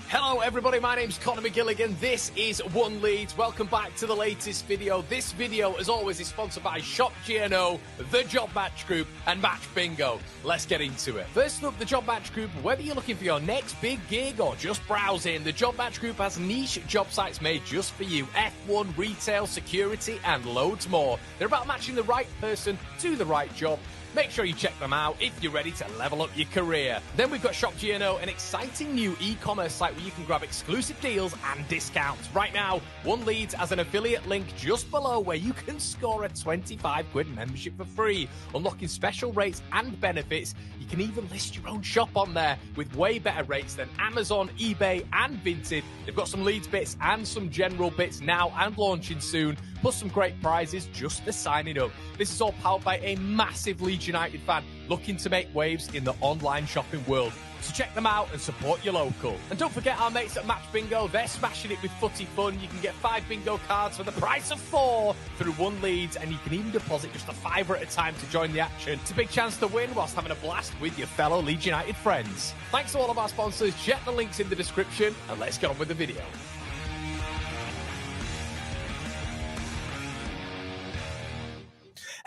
Hello everybody, my name's Conor McGilligan, this is One Leeds, welcome back to the latest video. This video, as always, is sponsored by Shop GNO, The Job Match Group and Match Bingo. Let's get into it. First up, The Job Match Group. Whether you're looking for your next big gig or just browsing, The Job Match Group has niche job sites made just for you. F1, retail, security and loads more. They're about matching the right person to the right job. Make sure you check them out if you're ready to level up your career. Then we've got Shop GNO, an exciting new e-commerce site where you can grab exclusive deals and discounts. Right now, One Leeds has an affiliate link just below where you can score a 25 quid membership for free, unlocking special rates and benefits. You can even list your own shop on there with way better rates than Amazon, eBay and Vinted. They've got some Leeds bits and some general bits now and launching soon, plus some great prizes just for signing up. This is all powered by a massive Leeds United fan looking to make waves in the online shopping world. So check them out and support your local. And don't forget our mates at Match Bingo, they're smashing it with footy fun. You can get 5 bingo cards for the price of 4 through One Leeds, and you can even deposit just £5 at a time to join the action. It's a big chance to win whilst having a blast with your fellow Leeds United friends. Thanks to all of our sponsors, check the links in the description, and let's get on with the video.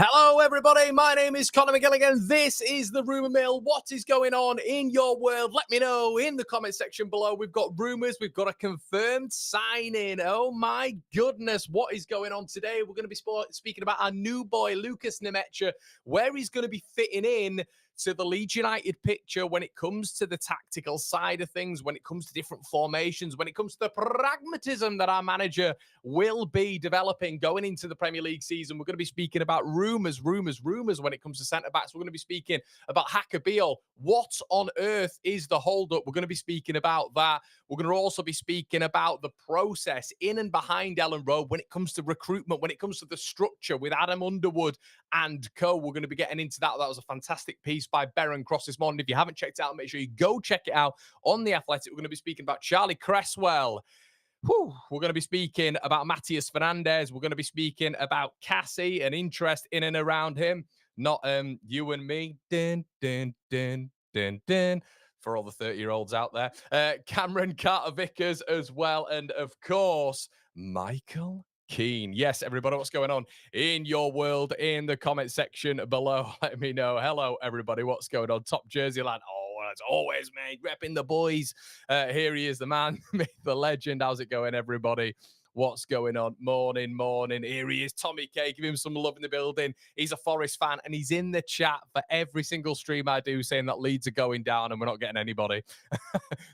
Hello everybody, my name is Conor McGilligan. This is the Rumour Mill. What is going on in your world? Let me know in the comment section below. We've got rumours, we've got a confirmed signing. Oh my goodness, what is going on today? We're going to be speaking about our new boy, Lukas Nmecha, where he's going to be fitting in to the Leeds United picture when it comes to the tactical side of things, when it comes to different formations, when it comes to the pragmatism that our manager will be developing going into the Premier League season. We're going to be speaking about rumours when it comes to centre-backs. We're going to be speaking about Bijol. What on earth is the hold-up? We're going to be speaking about that. We're going to also be speaking about the process in and behind Ellen Road when it comes to recruitment, when it comes to the structure with Adam Underwood and co. We're going to be getting into that. That was a fantastic piece by Baron Cross this morning. If you haven't checked it out, make sure you go check it out on The Athletic. We're going to be speaking about Charlie Cresswell. We're going to be speaking about Matthias Fernandes. We're going to be speaking about Caci and interest in and around him. Not you and me. Dun, dun, dun, dun, dun. For all the 30-year-olds out there. Cameron Carter-Vickers as well. And, of course, Michael Keane. Yes, everybody, what's going on in your world in the comment section below? Let me know. Hello, everybody. What's going on? Top Jersey lad. Oh, as always, mate, repping the boys. Here he is, the man, the legend. How's it going, everybody? What's going on? Morning. Here he is, Tommy K. Give him some love in the building. He's a Forest fan, and he's in the chat for every single stream I do saying that Leeds are going down and we're not getting anybody.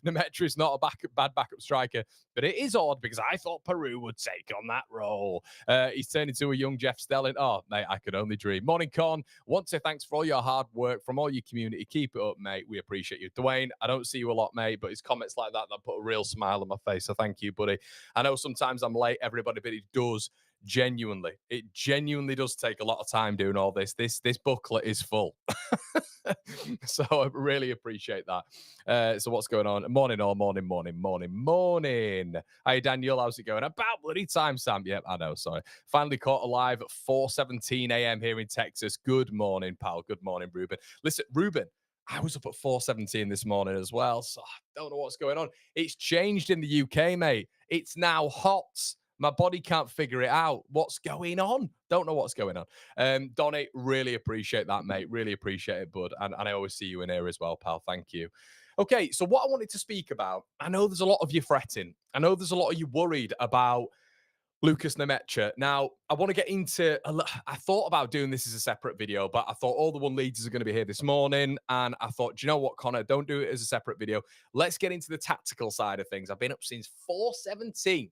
Nmecha is not a bad backup striker, but it is odd because I thought Peru would take on that role. He's turned into a young Jeff Stelling. Oh, mate, I could only dream. Morning, Con. Want to say thanks for all your hard work from all your community. Keep it up, mate. We appreciate you. Dwayne, I don't see you a lot, mate, but his comments like that put a real smile on my face. So thank you, buddy. I know sometimes I'm late, everybody, but it genuinely does take a lot of time doing all this. This booklet is full. So I really appreciate that. So what's going on? Morning. Hi, Daniel. How's it going? About bloody time, Sam. Yep, I know. Sorry. Finally caught alive at 4:17 a.m. here in Texas. Good morning, pal. Good morning, Ruben. Listen, Ruben, I was up at 4:17 this morning as well, so I don't know what's going on. It's changed in the UK, mate. It's now hot. My body can't figure it out. What's going on? Don't know what's going on. Donny, really appreciate that, mate. Really appreciate it, bud. And I always see you in here as well, pal. Thank you. Okay, so what I wanted to speak about, I know there's a lot of you fretting. I know there's a lot of you worried about Lukas Nmecha. Now, I want to get into, I thought about doing this as a separate video, but I thought all the One Leaders are going to be here this morning. And I thought, do you know what, Connor? Don't do it as a separate video. Let's get into the tactical side of things. I've been up since 4:17,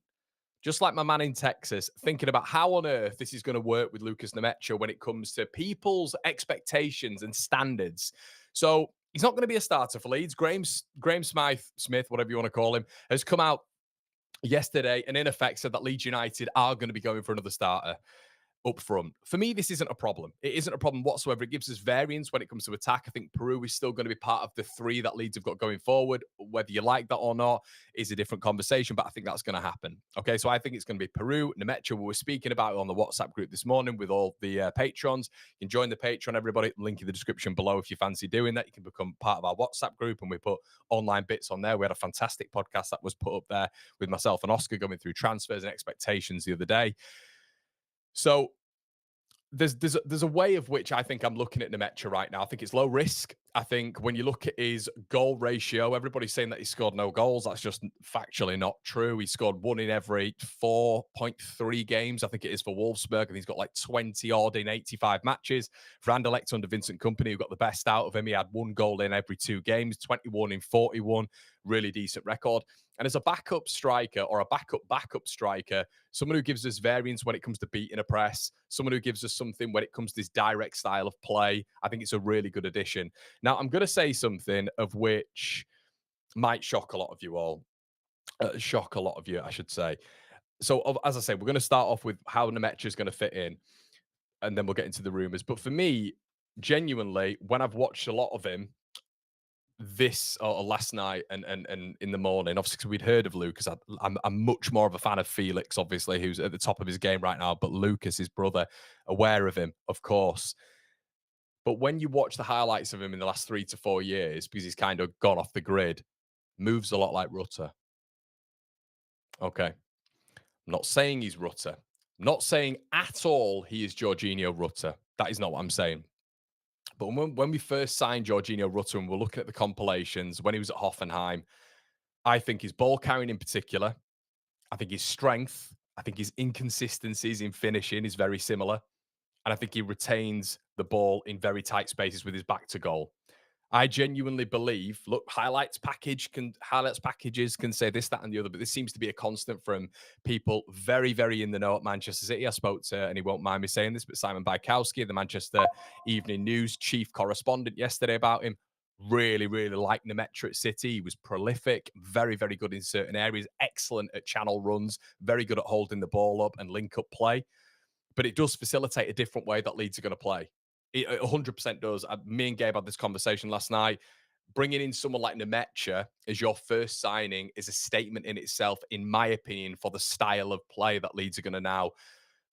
just like my man in Texas, thinking about how on earth this is going to work with Lukas Nmecha when it comes to people's expectations and standards. So he's not going to be a starter for Leeds. Graham Smith, whatever you want to call him, has come out yesterday and in effect said that Leeds United are going to be going for another starter. up front. For me, this isn't a problem. It isn't a problem whatsoever. It gives us variance when it comes to attack. I think Peru is still going to be part of the three that Leeds have got going forward. Whether you like that or not is a different conversation, but I think that's going to happen. Okay, so I think it's going to be Peru, Nmecha. We were speaking about it on the WhatsApp group this morning with all the patrons. You can join the Patreon, everybody. Link in the description below if you fancy doing that. You can become part of our WhatsApp group, and we put online bits on there. We had a fantastic podcast that was put up there with myself and Oscar going through transfers and expectations the other day. So there's a way of which I think I'm looking at Nmecha right now. I think it's low risk. I think when you look at his goal ratio, everybody's saying that he scored no goals. That's just factually not true. He scored one in every 4.3 games. I think it is for Wolfsburg, and he's got like 20 odd in 85 matches. For Anderlecht under Vincent Kompany, who got the best out of him, he had one goal in every 2 games, 21 in 41. Really decent record. And as a backup striker or a backup striker, someone who gives us variance when it comes to beating a press, someone who gives us something when it comes to this direct style of play, I think it's a really good addition. Now, I'm going to say something of which might shock a lot of you all. Shock a lot of you, I should say. So, as I say, we're going to start off with how Nmecha is going to fit in, and then we'll get into the rumours. But for me, genuinely, when I've watched a lot of him, this or last night and in the morning, obviously because we'd heard of Lukas. I'm much more of a fan of Felix, obviously, who's at the top of his game right now, but Lukas, his brother, aware of him, of course. But when you watch the highlights of him in the last 3 to 4 years, because he's kind of gone off the grid, moves a lot like Rutter. Okay. I'm not saying he's Rutter. I'm not saying at all he is Jorginho Rutter. That is not what I'm saying. But when we first signed Jorginho Rutter and we're looking at the compilations when he was at Hoffenheim, I think his ball carrying in particular, I think his strength, I think his inconsistencies in finishing is very similar. And I think he retains the ball in very tight spaces with his back to goal. I genuinely believe, look, highlights packages can say this, that, and the other, but this seems to be a constant from people very, very in the know at Manchester City. I spoke to, and he won't mind me saying this, but Simon Bijol, the Manchester Evening News chief correspondent yesterday about him, really, really liked Nmecha at City. He was prolific, very, very good in certain areas, excellent at channel runs, very good at holding the ball up and link up play. But it does facilitate a different way that Leeds are going to play. It 100% does. Me and Gabe had this conversation last night. Bringing in someone like Nmecha as your first signing is a statement in itself, in my opinion, for the style of play that Leeds are going to now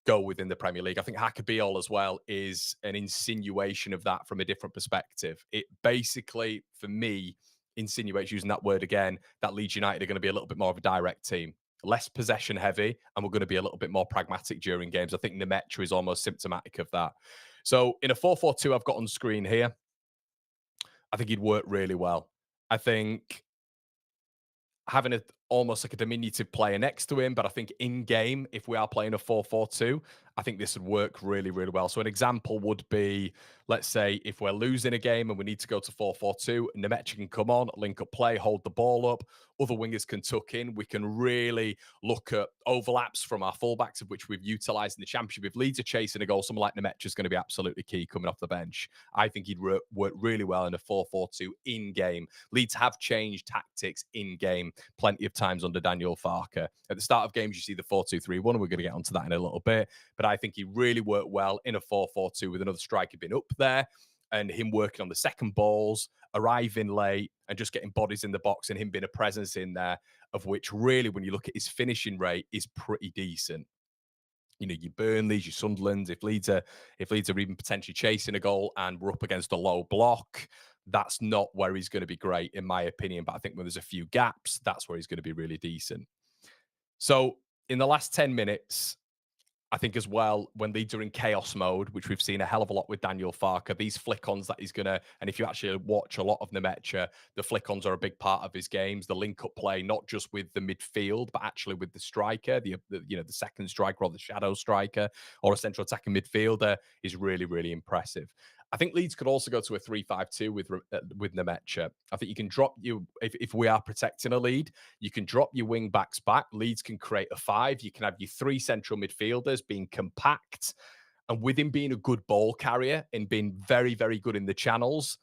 go within the Premier League. I think Bijol as well is an insinuation of that from a different perspective. It basically, for me, insinuates, using that word again, that Leeds United are going to be a little bit more of a direct team, less possession heavy, and we're going to be a little bit more pragmatic during games. I think Nmecha is almost symptomatic of that. So in a 4-4-2 I've got on screen here, I think he'd work really well. I think having almost like a diminutive player next to him, but I think in game, if we are playing a 4-4-2, I think this would work really, really well. So an example would be, let's say, if we're losing a game and we need to go to 4-4-2, Nmecha can come on, link up play, hold the ball up, other wingers can tuck in. We can really look at overlaps from our fullbacks, of which we've utilised in the Championship. If Leeds are chasing a goal, someone like Nmecha is going to be absolutely key coming off the bench. I think he'd work really well in a 4-4-2 in-game. Leeds have changed tactics in-game plenty of times under Daniel Farke. At the start of games, you see the 4-2-3-1, and we're going to get onto that in a little bit. But I think he really worked well in a 4-4-2 with another striker being up there and him working on the second balls, arriving late and just getting bodies in the box and him being a presence in there, of which really, when you look at his finishing rate, is pretty decent. You know, your Burnleys, your Sunderlands, if Leeds are even potentially chasing a goal and we're up against a low block, that's not where he's going to be great, in my opinion. But I think when there's a few gaps, that's where he's going to be really decent. So in the last 10 minutes, I think as well, when Leeds are in chaos mode, which we've seen a hell of a lot with Daniel Farke, these flick-ons that he's going to, and if you actually watch a lot of Nmecha, the flick-ons are a big part of his games, the link-up play, not just with the midfield, but actually with the striker, the second striker or the shadow striker or a central attacking midfielder is really, really impressive. I think Leeds could also go to a 3-5-2 with Nmecha. I think you can drop if we are protecting a lead, you can drop your wing backs back. Leeds can create a 5. You can have your 3 central midfielders being compact. And with him being a good ball carrier and being very, very good in the channels,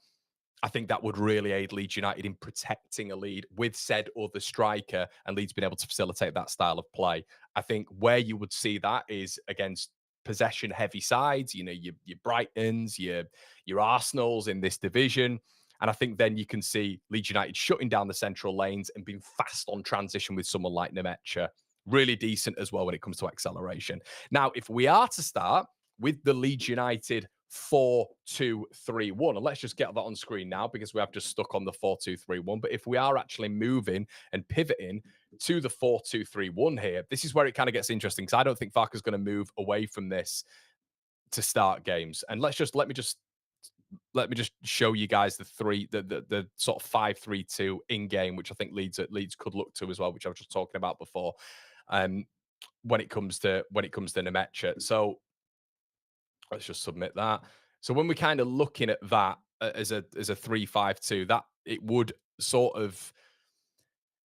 I think that would really aid Leeds United in protecting a lead with said other striker, and Leeds being able to facilitate that style of play. I think where you would see that is against possession-heavy sides, you know, your Brightons, your Arsenals in this division. And I think then you can see Leeds United shutting down the central lanes and being fast on transition with someone like Nmecha. Really decent as well when it comes to acceleration. Now, if we are to start with the Leeds United 4-2-3-1, and let's just get that on screen now because we have just stuck on the 4-2-3-1. But if we are actually moving and pivoting to the 4-2-3-1 here, this is where it kind of gets interesting because I don't think Farke's going to move away from this to start games. And let me just show you guys the sort of 5-3-2 in game, which I think Leeds could look to as well, which I was just talking about before. When it comes to Nmecha. So let's just submit that. So when we're kind of looking at that as a 3-5-2, that it would sort of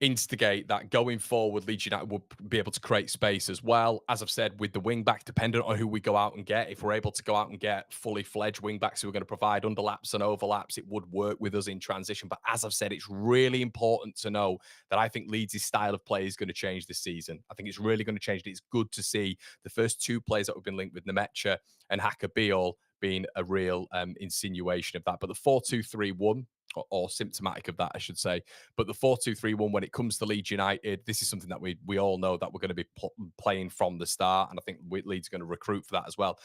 instigate that going forward, Leeds United will be able to create space as well. As I've said, with the wing back, dependent on who we go out and get, if we're able to go out and get fully fledged wing backs who are going to provide underlaps and overlaps, it would work with us in transition. But as I've said, it's really important to know that I think Leeds' style of play is going to change this season. I think it's really going to change. It's good to see the first two players that have been linked with Nmecha and Jaka Bijol being a real insinuation of that. But the 4-2-3-1, or symptomatic of that, I should say. But the 4-2-3-1, when it comes to Leeds United, this is something that we all know that we're going to be playing from the start. And I think Leeds are going to recruit for that as well.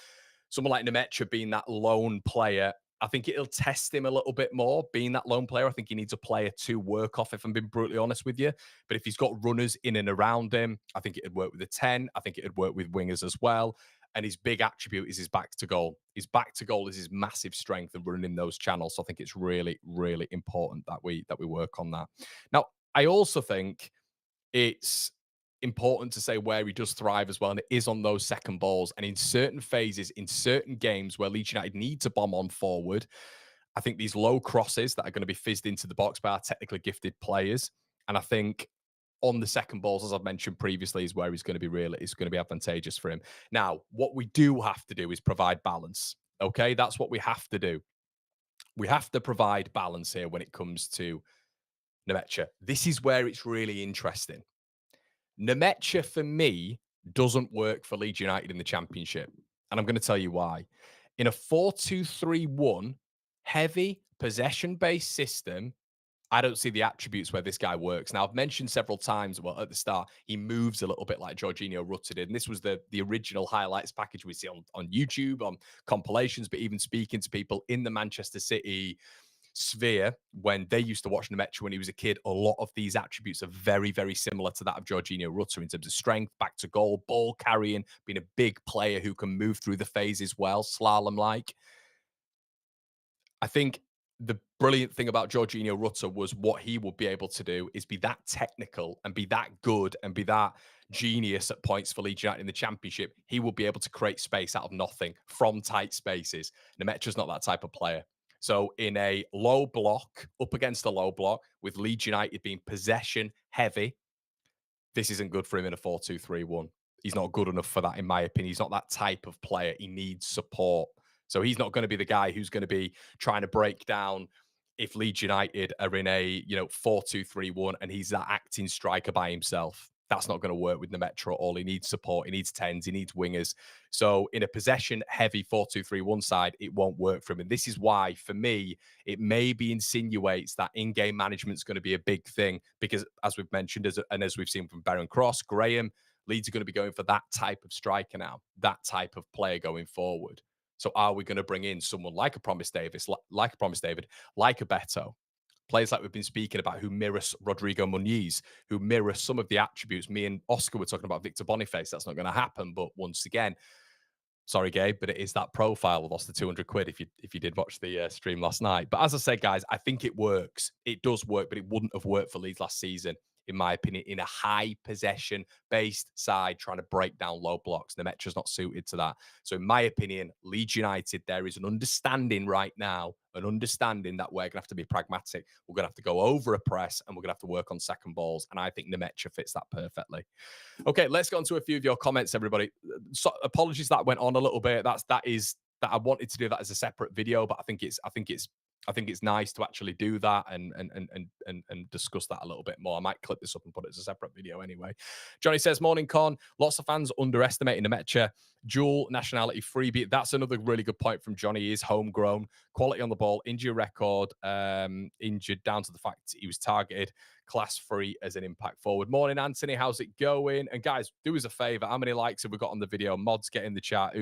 Someone like Nmecha being that lone player, I think it'll test him a little bit more. Being that lone player, I think he needs a player to work off, if I'm being brutally honest with you. But if he's got runners in and around him, I think it'd work with a 10. I think it'd work with wingers as well. And his big attribute is his back to goal. His back to goal is his massive strength of running in those channels. So I think it's really, really important that we work on that. Now, I also think it's important to say where he does thrive as well, and it is on those second balls. And in certain phases, in certain games where Leeds United need to bomb on forward, I think these low crosses that are going to be fizzed into the box by our technically gifted players. And I think on the second balls, as I've mentioned previously, is where he's going to be advantageous for him. Now, what we do have to do is provide balance. Okay, that's what we have to do. We have to provide balance here when it comes to Nmecha. This is where it's really interesting. Nmecha, for me, doesn't work for Leeds United in the Championship. And I'm going to tell you why. In a 4-2-3-1, heavy possession-based system, I don't see the attributes where this guy works. Now, I've mentioned several times, well, at the start, he moves a little bit like Jorginho Rutter did. And this was the original highlights package we see on YouTube, on compilations, but even speaking to people in the Manchester City sphere, when they used to watch Nmecha when he was a kid, a lot of these attributes are very, very similar to that of Jorginho Rutter in terms of strength, back to goal, ball carrying, being a big player who can move through the phases well, slalom-like. I think the brilliant thing about Jorginho Rutter was what he would be able to do is be that technical and be that good and be that genius at points for Leeds United in the Championship. He will be able to create space out of nothing from tight spaces. Nmecha's not that type of player. So in a low block, up against a low block, with Leeds United being possession heavy, this isn't good for him in a 4-2-3-1. He's not good enough for that, in my opinion. He's not that type of player. He needs support. So he's not going to be the guy who's going to be trying to break down if Leeds United are in a 4-2-3-1 and he's that acting striker by himself. That's not going to work with Nmecha at all. He needs support. He needs 10s. He needs wingers. So in a possession-heavy 4-2-3-1 side, it won't work for him. And this is why, for me, it maybe insinuates that in-game management is going to be a big thing because, as we've mentioned, as we've seen from Baron Cross, Graham, Leeds are going to be going for that type of striker now, that type of player going forward. So are we going to bring in someone like a Promise David, like a Beto, players like we've been speaking about who mirror Rodrigo Muniz, who mirror some of the attributes? Me and Oscar were talking about Victor Boniface. That's not going to happen. But once again, sorry, Gabe, but it is that profile. We lost the 200 quid if you did watch the stream last night. But as I said, guys, I think it works. It does work, but it wouldn't have worked for Leeds last season, in my opinion, in a high possession-based side trying to break down low blocks. Nmecha's not suited to that. So in my opinion, Leeds United, there is an understanding right now, that we're going to have to be pragmatic. We're going to have to go over a press and we're going to have to work on second balls. And I think Nmecha fits that perfectly. Okay, let's go on to a few of your comments, everybody. So, apologies that went on a little bit. That I wanted to do that as a separate video, but I think it's I think it's nice to actually do that and discuss that a little bit more. I might clip this up and put it as a separate video anyway. Johnny says, "Morning, Con. Lots of fans underestimating Nmecha. Dual nationality freebie." That's another really good point from Johnny. He is homegrown, quality on the ball, injury record, injured down to the fact he was targeted, class free as an impact forward. Morning, Anthony. How's it going? And guys, do us a favor. How many likes have we got on the video? Mods, get in the chat.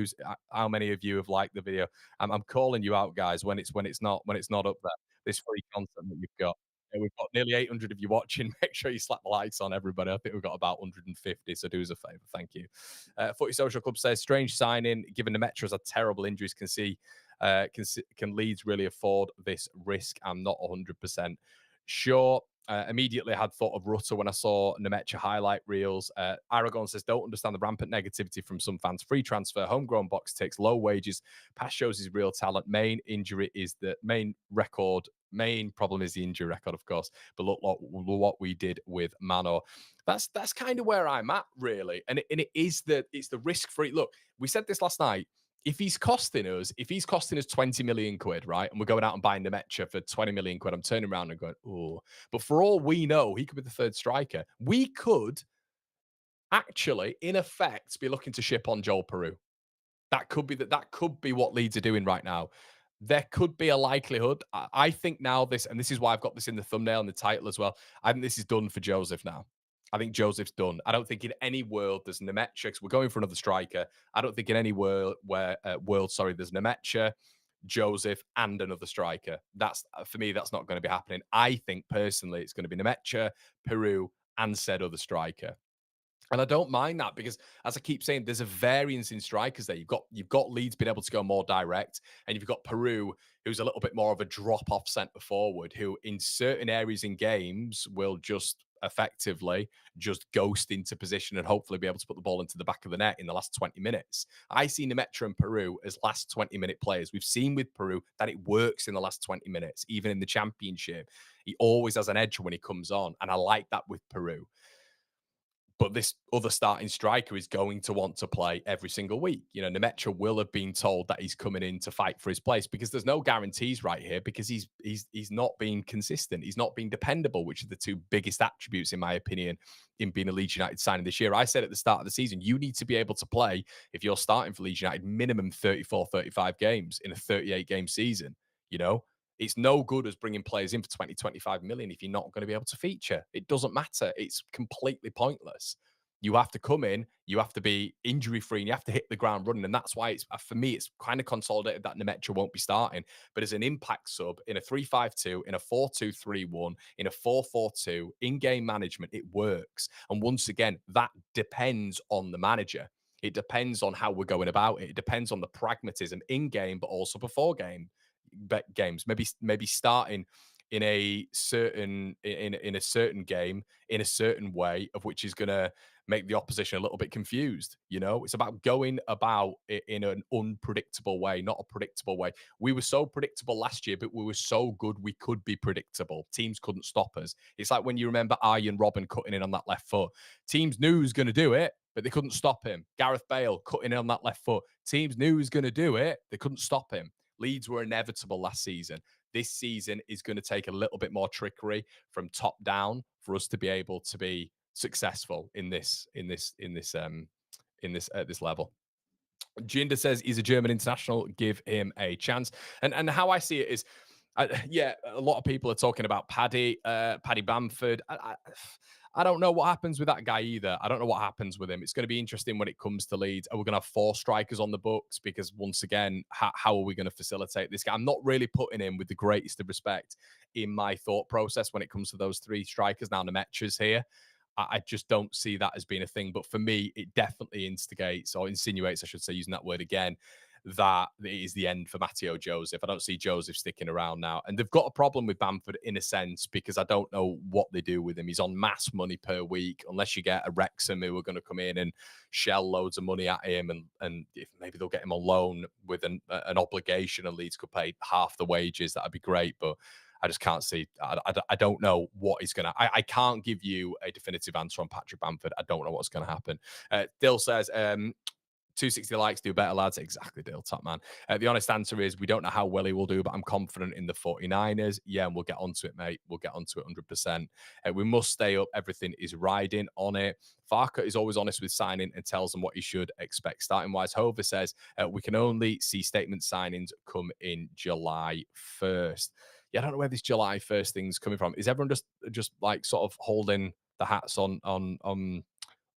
How many of you have liked the video? I'm calling you out, guys, when it's not up there. This free content that you've got. Yeah, we've got nearly 800 of you watching. Make sure you slap the likes on, everybody. I think we've got about 150, so do us a favour. Thank you. Footy Social Club says, strange signing, given the Metros had terrible injuries, can Leeds really afford this risk? I'm not 100% sure. Immediately had thought of Rutter when I saw Nmecha highlight reels. Aragon says, don't understand the rampant negativity from some fans. Free transfer, homegrown box takes low wages. Past shows his real talent. Main problem is the injury record, of course. But look what we did with Mano. That's kind of where I'm at, really. And it's the risk free. Look, we said this last night. If he's costing us 20 million quid, right, and we're going out and buying Nmecha for 20 million quid, I'm turning around and going, oh. But for all we know, he could be the third striker. We could actually, in effect, be looking to ship on Joel Peru. That could be what Leeds are doing right now. There could be a likelihood. I think now and this is why I've got this in the thumbnail and the title as well. I think this is done for Joseph now. I think Joseph's done. I don't think in any world there's Nmecha. We're going for another striker. I don't think in any world there's Nmecha, Joseph, and another striker. That's for me. That's not going to be happening. I think personally, it's going to be Nmecha, Peru, and said other striker. And I don't mind that because, as I keep saying, there's a variance in strikers there. You've got Leeds being able to go more direct, and you've got Peru, who's a little bit more of a drop-off centre forward, who in certain areas in games will just effectively just ghost into position and hopefully be able to put the ball into the back of the net in the last 20 minutes. I see Nmecha and Peru as last 20-minute players. We've seen with Peru that it works in the last 20 minutes, even in the championship. He always has an edge when he comes on, and I like that with Peru. But this other starting striker is going to want to play every single week. You know, Nmecha will have been told that he's coming in to fight for his place because there's no guarantees right here because he's not being consistent. He's not being dependable, which are the two biggest attributes, in my opinion, in being a Leeds United signing this year. I said at the start of the season, you need to be able to play, if you're starting for Leeds United, minimum 34, 35 games in a 38-game season, you know? It's no good as bringing players in for 20, 25 million if you're not going to be able to feature. It doesn't matter. It's completely pointless. You have to come in, you have to be injury-free, and you have to hit the ground running. And that's why it's, for me, it's kind of consolidated that Nmecha won't be starting. But as an impact sub in a 3-5-2, in a 4-2-3-1, in a 4-4-2, in-game management, it works. And once again, that depends on the manager. It depends on how we're going about it. It depends on the pragmatism in-game, but also before games. Maybe starting in a certain game in a certain way, of which is going to make the opposition a little bit confused. You know, it's about going about it in an unpredictable way, not a predictable way. We were so predictable last year, but we were so good we could be predictable. Teams couldn't stop us. It's like when you remember Arjen Robben cutting in on that left foot. Teams knew he was going to do it, but they couldn't stop him. Gareth Bale cutting in on that left foot. Teams knew he was going to do it. They couldn't stop him. Leeds were inevitable last season. This season is going to take a little bit more trickery from top down for us to be able to be successful at this level. Jinder says he's a German international. Give him a chance. And how I see it is, yeah, a lot of people are talking about Paddy Bamford. I don't know what happens with that guy either. I don't know what happens with him. It's going to be interesting when it comes to Leeds. Are we going to have 4 strikers on the books? Because once again, how are we going to facilitate this guy? I'm not really putting him with the greatest of respect in my thought process when it comes to those 3 strikers. Now, Nmecha's here. I just don't see that as being a thing. But for me, it definitely instigates or insinuates, I should say, using that word again, that it is the end for Matteo Joseph. I don't see Joseph sticking around now. And they've got a problem with Bamford in a sense because I don't know what they do with him. He's on mass money per week, unless you get a Wrexham who are going to come in and shell loads of money at him. And if maybe they'll get him on loan with an obligation and Leeds could pay half the wages, that'd be great. But I just can't see. I don't know what is going to. I can't give you a definitive answer on Patrick Bamford. I don't know what's going to happen. Dill says, 260 likes, do better, lads. Exactly, Dale, top man. The honest answer is we don't know how well he will do, but I'm confident in the 49ers. Yeah, and we'll get onto it, mate. We'll get onto it 100%. We must stay up. Everything is riding on it. Farker is always honest with signing and tells them what he should expect. Starting wise, Hover says we can only see statement signings come in July 1st. Yeah, I don't know where this July 1st thing's coming from. Is everyone just like sort of holding the hats on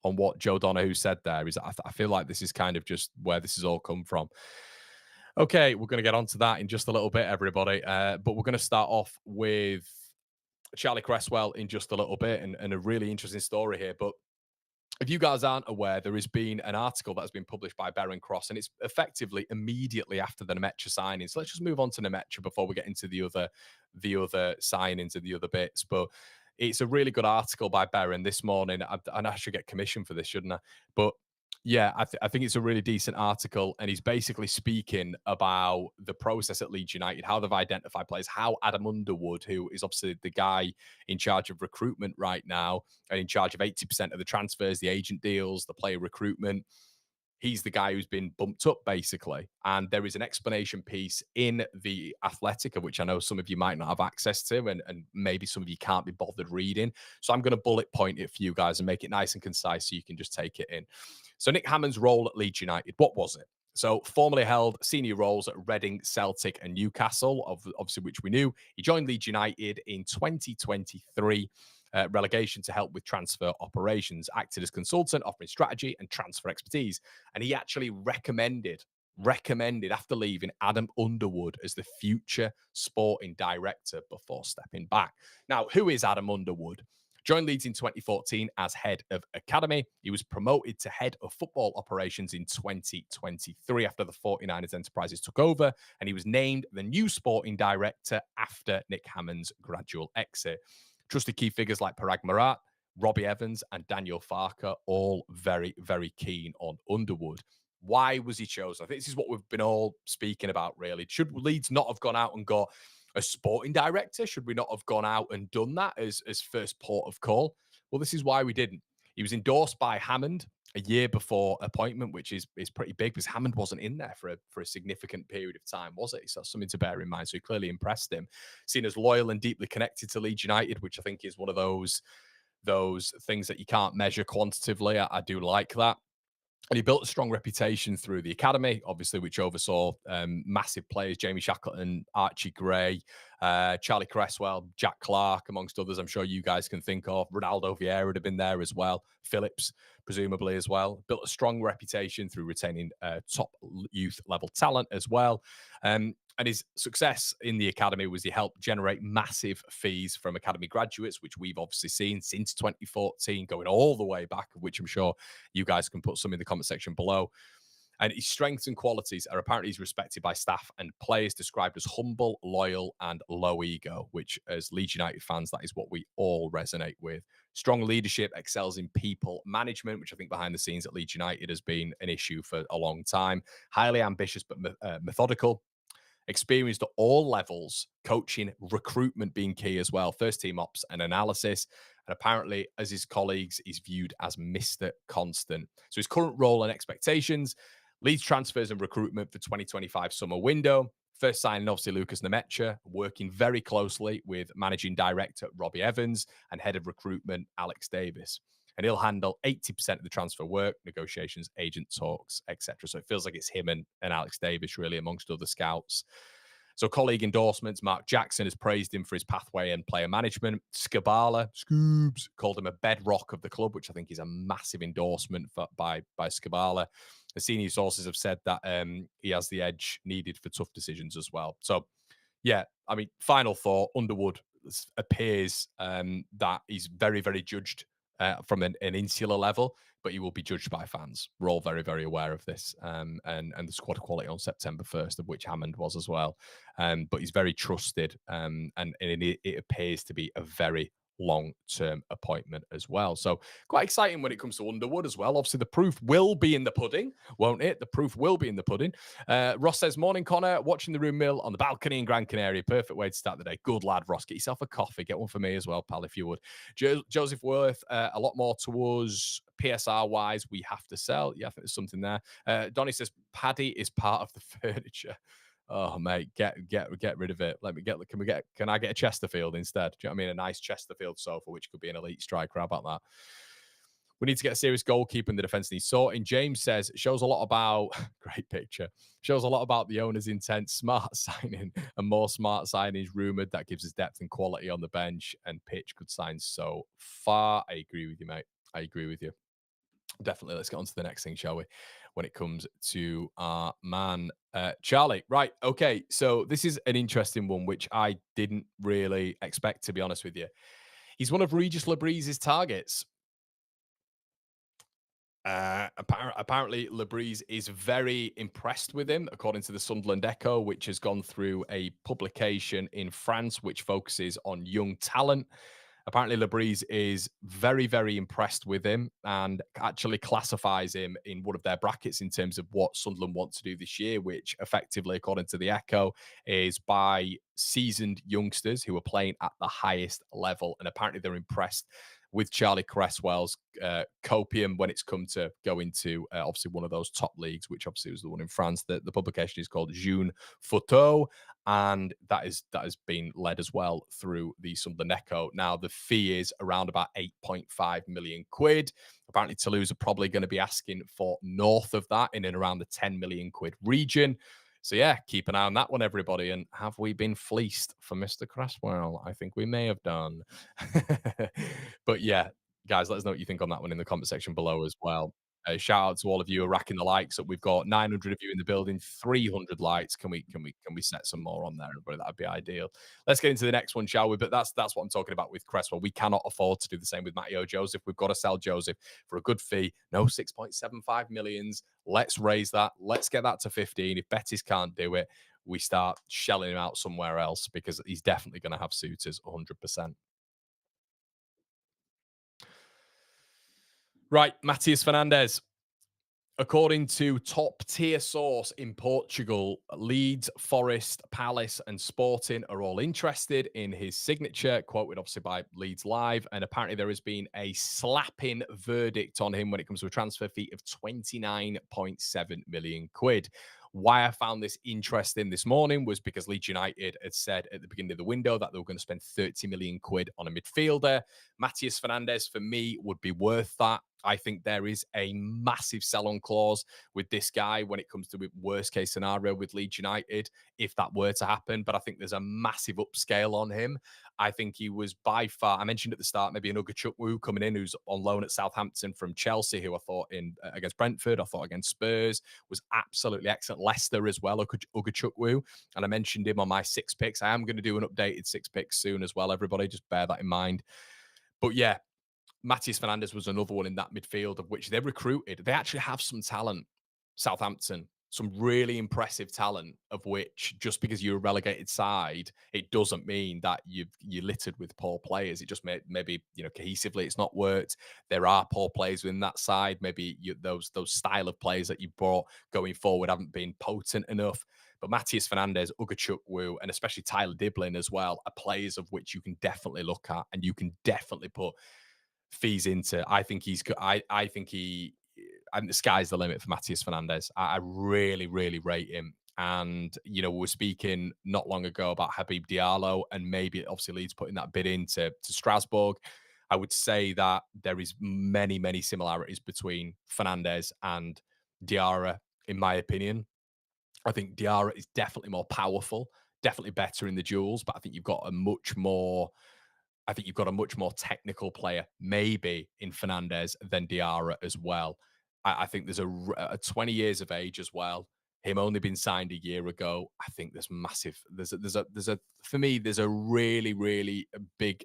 what Joe Donahue said there? Is I feel like this is kind of just where this has all come from. Okay, we're going to get onto that in just a little bit, everybody. But we're going to start off with Charlie Cresswell in just a little bit, and a really interesting story here. But if you guys aren't aware, there has been an article that has been published by Baron Cross, and it's effectively immediately after the Nmecha signing. So let's just move on to Nmecha before we get into the other signings and the other bits. But it's a really good article by Baron this morning. I should get commission for this, shouldn't I? But yeah, I think it's a really decent article, and he's basically speaking about the process at Leeds United, how they've identified players, how Adam Underwood, who is obviously the guy in charge of recruitment right now and in charge of 80% of the transfers, the agent deals, the player recruitment, he's the guy who's been bumped up, basically. And there is an explanation piece in the Athletic, of which I know some of you might not have access to, and maybe some of you can't be bothered reading. So I'm going to bullet point it for you guys and make it nice and concise so you can just take it in. So Nick Hammond's role at Leeds United, what was it? So formerly held senior roles at Reading, Celtic and Newcastle, obviously which we knew. He joined Leeds United in 2023, relegation to help with transfer operations, acted as consultant, offering strategy and transfer expertise. And he actually recommended after leaving Adam Underwood as the future sporting director before stepping back. Now, who is Adam Underwood? Joined Leeds in 2014 as head of academy. He was promoted to head of football operations in 2023 after the 49ers Enterprises took over, and he was named the new sporting director after Nick Hammond's gradual exit. Trusted key figures like Parag Marat, Robbie Evans, and Daniel Farker, all very, very keen on Underwood. Why was he chosen? I think this is what we've been all speaking about, really. Should Leeds not have gone out and got a sporting director? Should we not have gone out and done that as first port of call? Well, this is why we didn't. He was endorsed by Hammond a year before appointment, which is pretty big because Hammond wasn't in there for a significant period of time, was it? So that's something to bear in mind. So he clearly impressed him. Seen as loyal and deeply connected to Leeds United, which I think is one of those things that you can't measure quantitatively. I do like that. And he built a strong reputation through the academy, obviously, which oversaw massive players, Jamie Shackleton, Archie Gray, Charlie Cresswell, Jack Clark, amongst others I'm sure you guys can think of. Ronaldo Vieira would have been there as well. Phillips, presumably, as well. Built a strong reputation through retaining top youth level talent as well. And his success in the academy was he helped generate massive fees from academy graduates, which we've obviously seen since 2014, going all the way back, of which I'm sure you guys can put some in the comment section below. And his strengths and qualities are apparently he's respected by staff and players, described as humble, loyal, and low ego, which as Leeds United fans, that is what we all resonate with. Strong leadership, excels in people management, which I think behind the scenes at Leeds United has been an issue for a long time. Highly ambitious but methodical. Experienced at all levels, coaching, recruitment being key as well, first team ops and analysis. And apparently, as his colleagues, he's viewed as Mr. Constant. So his current role and expectations, Leeds transfers and recruitment for 2025 summer window. First signing, obviously, Lukas Nmecha, working very closely with managing director Robbie Evans and head of recruitment Alex Davis. And he'll handle 80% of the transfer work, negotiations, agent talks, etc. So it feels like it's him and Alex Davis, really, amongst other scouts. So colleague endorsements, Mark Jackson has praised him for his pathway and player management. Skabala, Scoobs, called him a bedrock of the club, which I think is a massive endorsement by Skabala. The senior sources have said that he has the edge needed for tough decisions as well. So, yeah, I mean, final thought, Underwood appears that he's very, very judged from an insular level, but he will be judged by fans. We're all very, very aware of this, and the squad quality on September 1st, of which Hammond was as well. But he's very trusted, and it appears to be a very long-term appointment as well. So quite exciting when it comes to Underwood as well. Obviously, the proof will be in the pudding, won't it? The proof will be in the pudding. Ross says, morning, Connor. Watching the room mill on the balcony in Gran Canaria. Perfect way to start the day. Good lad, Ross. Get yourself a coffee. Get one for me as well, pal, if you would. Joseph Worth, a lot more to us. PSR-wise, we have to sell. Yeah, I think there's something there. Donny says, Paddy is part of the furniture. Oh mate, get rid of it. Can I get a Chesterfield instead? Do you know what I mean? A nice Chesterfield sofa, which could be an elite striker. How about that? We need to get a serious goalkeeper in the defense needs sorting. James says, shows a lot about great picture. Shows a lot about the owner's intent, smart signing, and more smart signings rumored. That gives us depth and quality on the bench, and pitch could sign so far. I agree with you, mate. I agree with you. Definitely. Let's get on to the next thing, shall we? When it comes to our man, Charlie. Right. Okay. So this is an interesting one, which I didn't really expect, to be honest with you. He's one of Regis Lebreeze's targets. Apparently, Lebreeze is very impressed with him, according to the Sunderland Echo, which has gone through a publication in France which focuses on young talent. Apparently, Lebreeze is very, very impressed with him and actually classifies him in one of their brackets in terms of what Sunderland want to do this year, which effectively, according to the Echo, is by seasoned youngsters who are playing at the highest level. And apparently, they're impressed with Charlie Cresswell's copium when it's come to go into obviously one of those top leagues, which obviously was the one in France. The publication is called Jeune Photo, and that has been led as well through the Sunderland Echo. Now the fee is around about 8.5 million quid. Apparently Toulouse are probably going to be asking for north of that, in and around the 10 million quid region. So yeah, keep an eye on that one, everybody. And have we been fleeced for Mr. Cresswell? I think we may have done. But yeah, guys, let us know what you think on that one in the comment section below as well. Shout out to all of you who are racking the likes up. We've got 900 of you in the building, 300 likes. Can we set some more on there, everybody? That'd be ideal. Let's get into the next one, shall we? But that's what I'm talking about with Cresswell. We cannot afford to do the same with Matteo Joseph. We've got to sell Joseph for a good fee. No 6.75 millions. Let's raise that. Let's get that to 15. If Betis can't do it, we start shelling him out somewhere else, because he's definitely going to have suitors 100%. Right, Matias Fernandes. According to top-tier source in Portugal, Leeds, Forest, Palace, and Sporting are all interested in his signature, quoted obviously by Leeds Live. And apparently there has been a slapping verdict on him when it comes to a transfer fee of 29.7 million quid. Why I found this interesting this morning was because Leeds United had said at the beginning of the window that they were going to spend 30 million quid on a midfielder. Matias Fernandes, for me, would be worth that. I think there is a massive sell-on clause with this guy when it comes to the worst case scenario with Leeds United, if that were to happen. But I think there's a massive upscale on him. I think he was by far, I mentioned at the start, maybe an Ugachukwu coming in, who's on loan at Southampton from Chelsea, who I thought in against Brentford, I thought against Spurs was absolutely excellent. Leicester as well, Ugachukwu. And I mentioned him on my six picks. I am going to do an updated six picks soon as well, everybody. Just bear that in mind. But yeah, Matias Fernandes was another one in that midfield of which they recruited. They actually have some talent, Southampton, some really impressive talent, of which just because you're a relegated side, it doesn't mean that you're littered with poor players. It just maybe, cohesively it's not worked. There are poor players within that side. Maybe those style of players that you brought going forward haven't been potent enough. But Matias Fernandes, Ugachukwu, and especially Tyler Diblin as well are players of which you can definitely look at and you can definitely put fees into. I think the sky's the limit for Matias Fernandes. I really, really rate him. And, we were speaking not long ago about Habib Diallo and maybe obviously Leeds putting that bid into Strasbourg. I would say that there is many, many similarities between Fernandes and Diarra, in my opinion. I think Diarra is definitely more powerful, definitely better in the duels, but I think you've got a much more technical player, maybe in Fernandes than Diarra as well. I think there's a 20 years of age as well. Him only been signed a year ago. I think there's massive. For me, there's a really, really big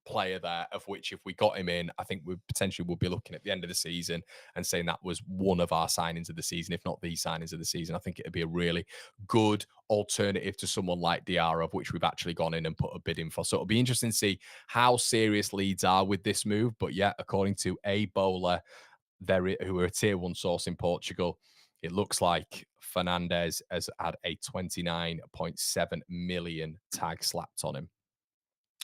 player there, of which if we got him in, I think we potentially would be looking at the end of the season and saying that was one of our signings of the season, if not the signings of the season. I think it'd be a really good alternative to someone like Diarra, of which we've actually gone in and put a bid in for. So it'll be interesting to see how serious Leeds are with this move. But yeah, according to a bowler, who are a tier 1 source in Portugal, it looks like Fernandes has had a 29.7 million tag slapped on him.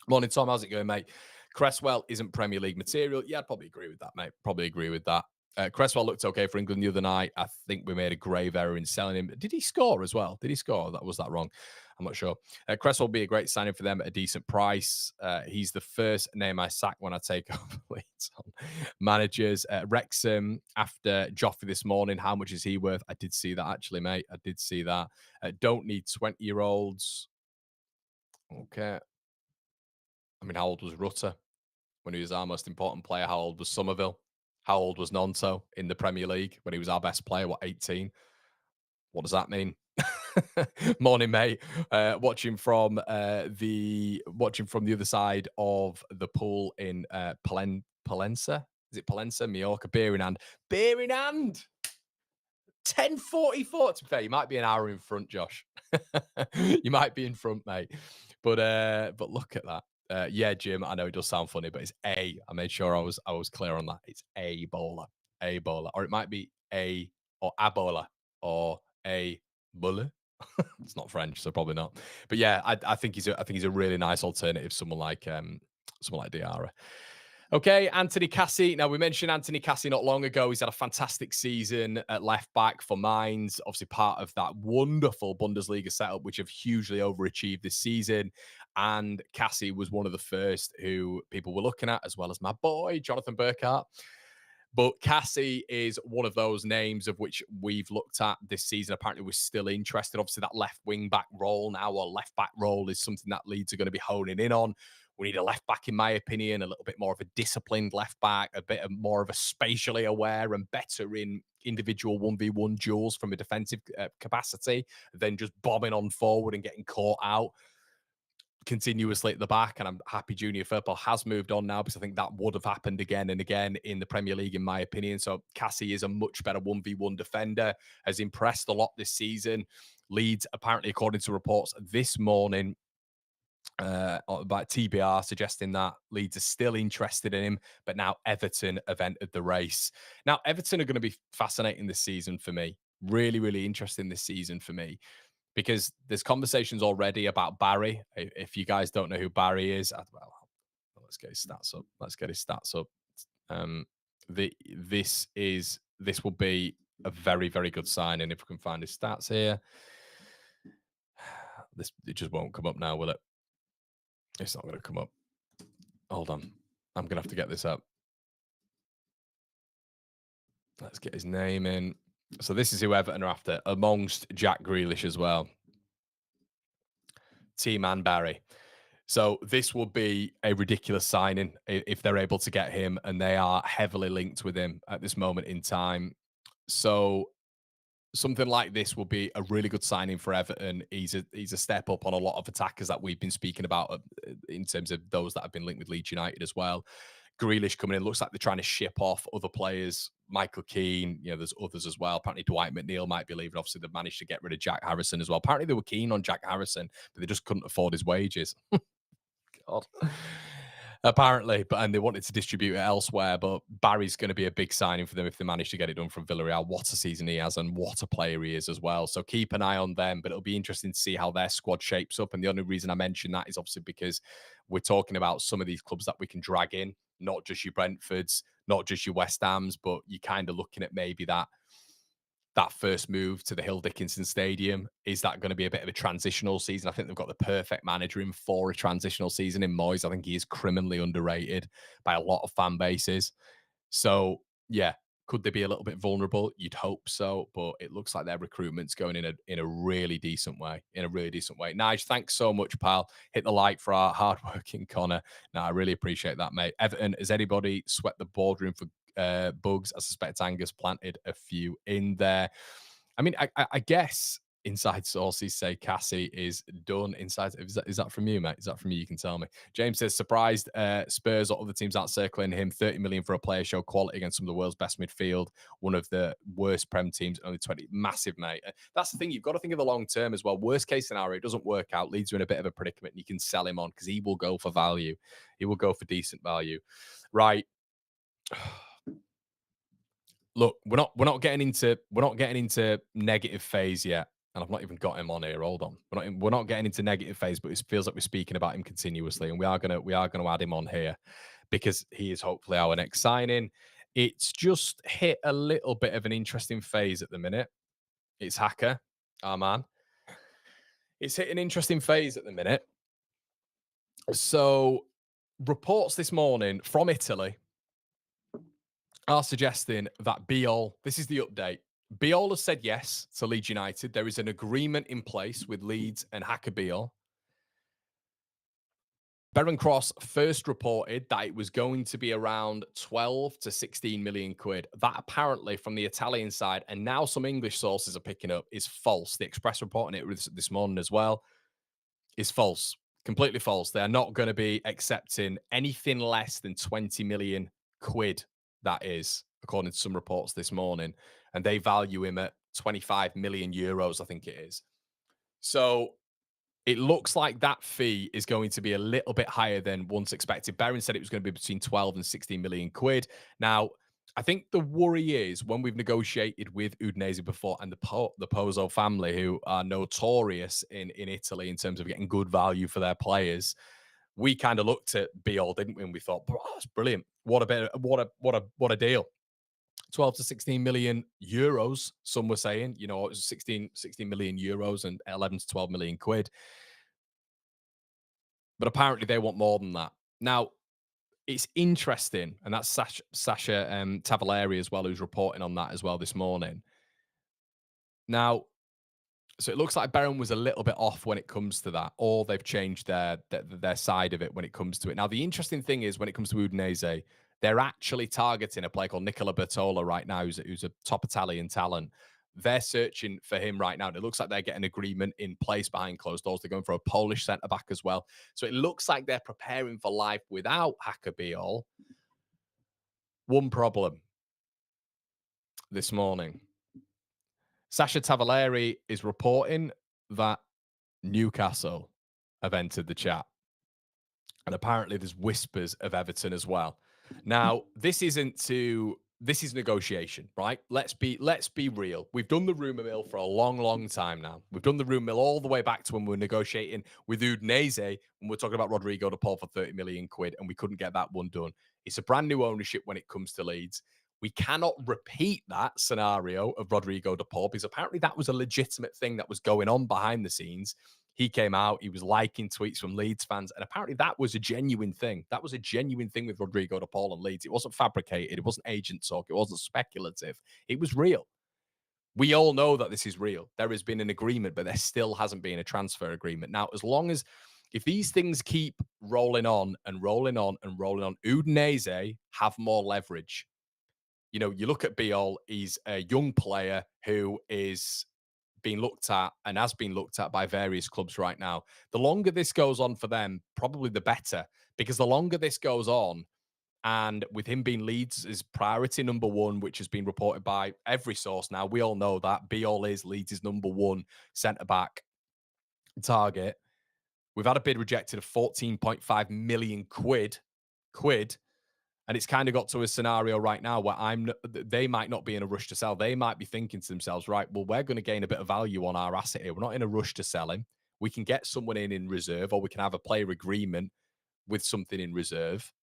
Morning, Tom. How's it going, mate? Cresswell isn't Premier League material. Yeah, I'd probably agree with that, mate. Probably agree with that. Cresswell looked okay for England the other night. I think we made a grave error in selling him. Did he score as well? Did he score? Was that wrong? I'm not sure. Cresswell will be a great signing for them at a decent price. He's the first name I sack when I take over Leeds on managers. Wrexham, after Joffrey this morning, how much is he worth? I did see that, actually, mate. I did see that. Don't need 20-year-olds. Okay. I mean, how old was Rutter when he was our most important player? How old was Somerville? How old was Nonto in the Premier League when he was our best player? What, 18? What does that mean? Morning, mate. Watching from the other side of the pool in Palenza. Is it Palenza? Mallorca. Beer in hand. Beer in hand. 10:44. To be fair, you might be an hour in front, Josh. You might be in front, mate. But look at that. Yeah, Jim, I know it does sound funny, but it's I made sure I was clear on that. It's a bowler, or it might be a bowler or a buller. It's not French, so probably not. But yeah, I think he's a really nice alternative. Someone like Diarra. Okay, Anthony Caci. Now, we mentioned Anthony Caci not long ago. He's had a fantastic season at left back for Mainz. Obviously, part of that wonderful Bundesliga setup, which have hugely overachieved this season. And Caci was one of the first who people were looking at, as well as my boy, Jonathan Burkhart. But Caci is one of those names of which we've looked at this season. Apparently, we're still interested. Obviously, that left wing back role now, or left back role, is something that Leeds are going to be honing in on. We need a left back, in my opinion, a little bit more of a disciplined left back, a bit more of a spatially aware and better in individual 1v1 duels from a defensive capacity than just bombing on forward and getting caught out continuously at the back. And I'm happy Junior Firpo has moved on now, because I think that would have happened again and again in the Premier League, in my opinion. So Caci is a much better 1v1 defender, has impressed a lot this season. Leeds, apparently, according to reports this morning, by TBR, suggesting that Leeds are still interested in him, but now Everton have entered the race. Now, Everton are going to be fascinating this season for me. Really, really interesting this season for me, because there's conversations already about Barry. If you guys don't know who Barry is, well, let's get his stats up. This will be a very, very good signing if we can find his stats here. It just won't come up now, will it? It's not going to come up. Hold on. I'm going to have to get this up. Let's get his name in. So this is who Everton are after, amongst Jack Grealish as well. T-Man Barry. So this will be a ridiculous signing if they're able to get him, and they are heavily linked with him at this moment in time. So something like this will be a really good signing for Everton. He's a step up on a lot of attackers that we've been speaking about in terms of those that have been linked with Leeds United as well. Grealish coming in, looks like they're trying to ship off other players. Michael Keane, there's others as well. Apparently Dwight McNeil might be leaving. Obviously, they've managed to get rid of Jack Harrison as well. Apparently they were keen on Jack Harrison, but they just couldn't afford his wages. God. Apparently, and they wanted to distribute it elsewhere. But Barry's going to be a big signing for them if they manage to get it done from Villarreal. What a season he has, and what a player he is as well. So keep an eye on them, but it'll be interesting to see how their squad shapes up. And the only reason I mention that is obviously because we're talking about some of these clubs that we can drag in, not just your Brentfords, not just your West Hams, but you're kind of looking at maybe that first move to the Hill Dickinson Stadium. Is that going to be a bit of a transitional season? I think they've got the perfect manager in for a transitional season in Moyes. I think he is criminally underrated by a lot of fan bases. So, yeah, could they be a little bit vulnerable? You'd hope so, but it looks like their recruitment's going in a really decent way. Nige, thanks so much, pal. Hit the like for our hardworking Connor. No, I really appreciate that, mate. Everton, has anybody sweat the boardroom for bugs? I suspect Angus planted a few in there. I mean, I guess Inside sources say Caci is done. Inside, is that from you, mate? Is that from you? You can tell me. James says surprised Spurs or other teams aren't circling him. 30 million for a player show quality against some of the world's best midfield. One of the worst Prem teams, only 20. Massive, mate. That's the thing. You've got to think of the long term as well. Worst case scenario, it doesn't work out. Leads you in a bit of a predicament. And you can sell him on because he will go for value. He will go for decent value. Right. Look, we're not getting into negative phase yet, and I've not even got him on here. Hold on, we're not getting into negative phase, but it feels like we're speaking about him continuously, and we are gonna add him on here because he is hopefully our next signing. It's just hit a little bit of an interesting phase at the minute. It's Hacker, our man. It's hit an interesting phase at the minute. So reports this morning from Italy are suggesting that Bijol, this is the update. Bijol has said yes to Leeds United. There is an agreement in place with Leeds and Hacker Bijol. Beren Cross first reported that it was going to be around 12 to 16 million quid. That apparently from the Italian side, and now some English sources are picking up, is false. The Express reporting it this morning as well is false. Completely false. They are not going to be accepting anything less than 20 million quid, that is, according to some reports this morning. And they value him at 25 million euros, I think it is. So it looks like that fee is going to be a little bit higher than once expected. Beren said it was going to be between 12 and 16 million quid. Now, I think the worry is when we've negotiated with Udinese before and the Pozzo family, who are notorious in Italy in terms of getting good value for their players, we kind of looked at Bijol, didn't we? And we thought, oh, that's brilliant. What a deal. 12 to 16 million euros, some were saying, it was 16 million euros and 11 to 12 million quid. But apparently they want more than that. Now, it's interesting, and that's Sasha Tavaleri as well, who's reporting on that as well this morning. Now, so it looks like Beren was a little bit off when it comes to that, or they've changed their side of it when it comes to it. Now, the interesting thing is when it comes to Udinese, they're actually targeting a player called Nicola Bertola right now, who's a top Italian talent. They're searching for him right now. And it looks like they're getting agreement in place behind closed doors. They're going for a Polish centre back as well. So it looks like they're preparing for life without Hacker Bijol. One problem this morning. Sasha Tavaleri is reporting that Newcastle have entered the chat. And apparently there's whispers of Everton as well. Now, this is negotiation, right? Let's be real. We've done the rumour mill for a long, long time now. We've done the rumour mill all the way back to when we were negotiating with Udinese when we're talking about Rodrigo de Paul for 30 million quid, and we couldn't get that one done. It's a brand new ownership when it comes to Leeds. We cannot repeat that scenario of Rodrigo de Paul because apparently that was a legitimate thing that was going on behind the scenes. He came out, he was liking tweets from Leeds fans, and apparently that was a genuine thing. That was a genuine thing with Rodrigo de Paul and Leeds. It wasn't fabricated, it wasn't agent talk, it wasn't speculative. It was real. We all know that this is real. There has been an agreement, but there still hasn't been a transfer agreement. Now, if these things keep rolling on and rolling on and rolling on, Udinese have more leverage. You look at Bijol, he's a young player who is being looked at and has been looked at by various clubs right now. The longer this goes on for them, probably the better, because the longer this goes on, and with him being Leeds' is priority number one, which has been reported by every source now, we all know that Bijol is Leeds' number one centre-back target. We've had a bid rejected of 14.5 million quid, and it's kind of got to a scenario right now where they might not be in a rush to sell. They might be thinking to themselves, right, well, we're going to gain a bit of value on our asset here. We're not in a rush to sell him. We can get someone in reserve, or we can have a player agreement with something in reserve.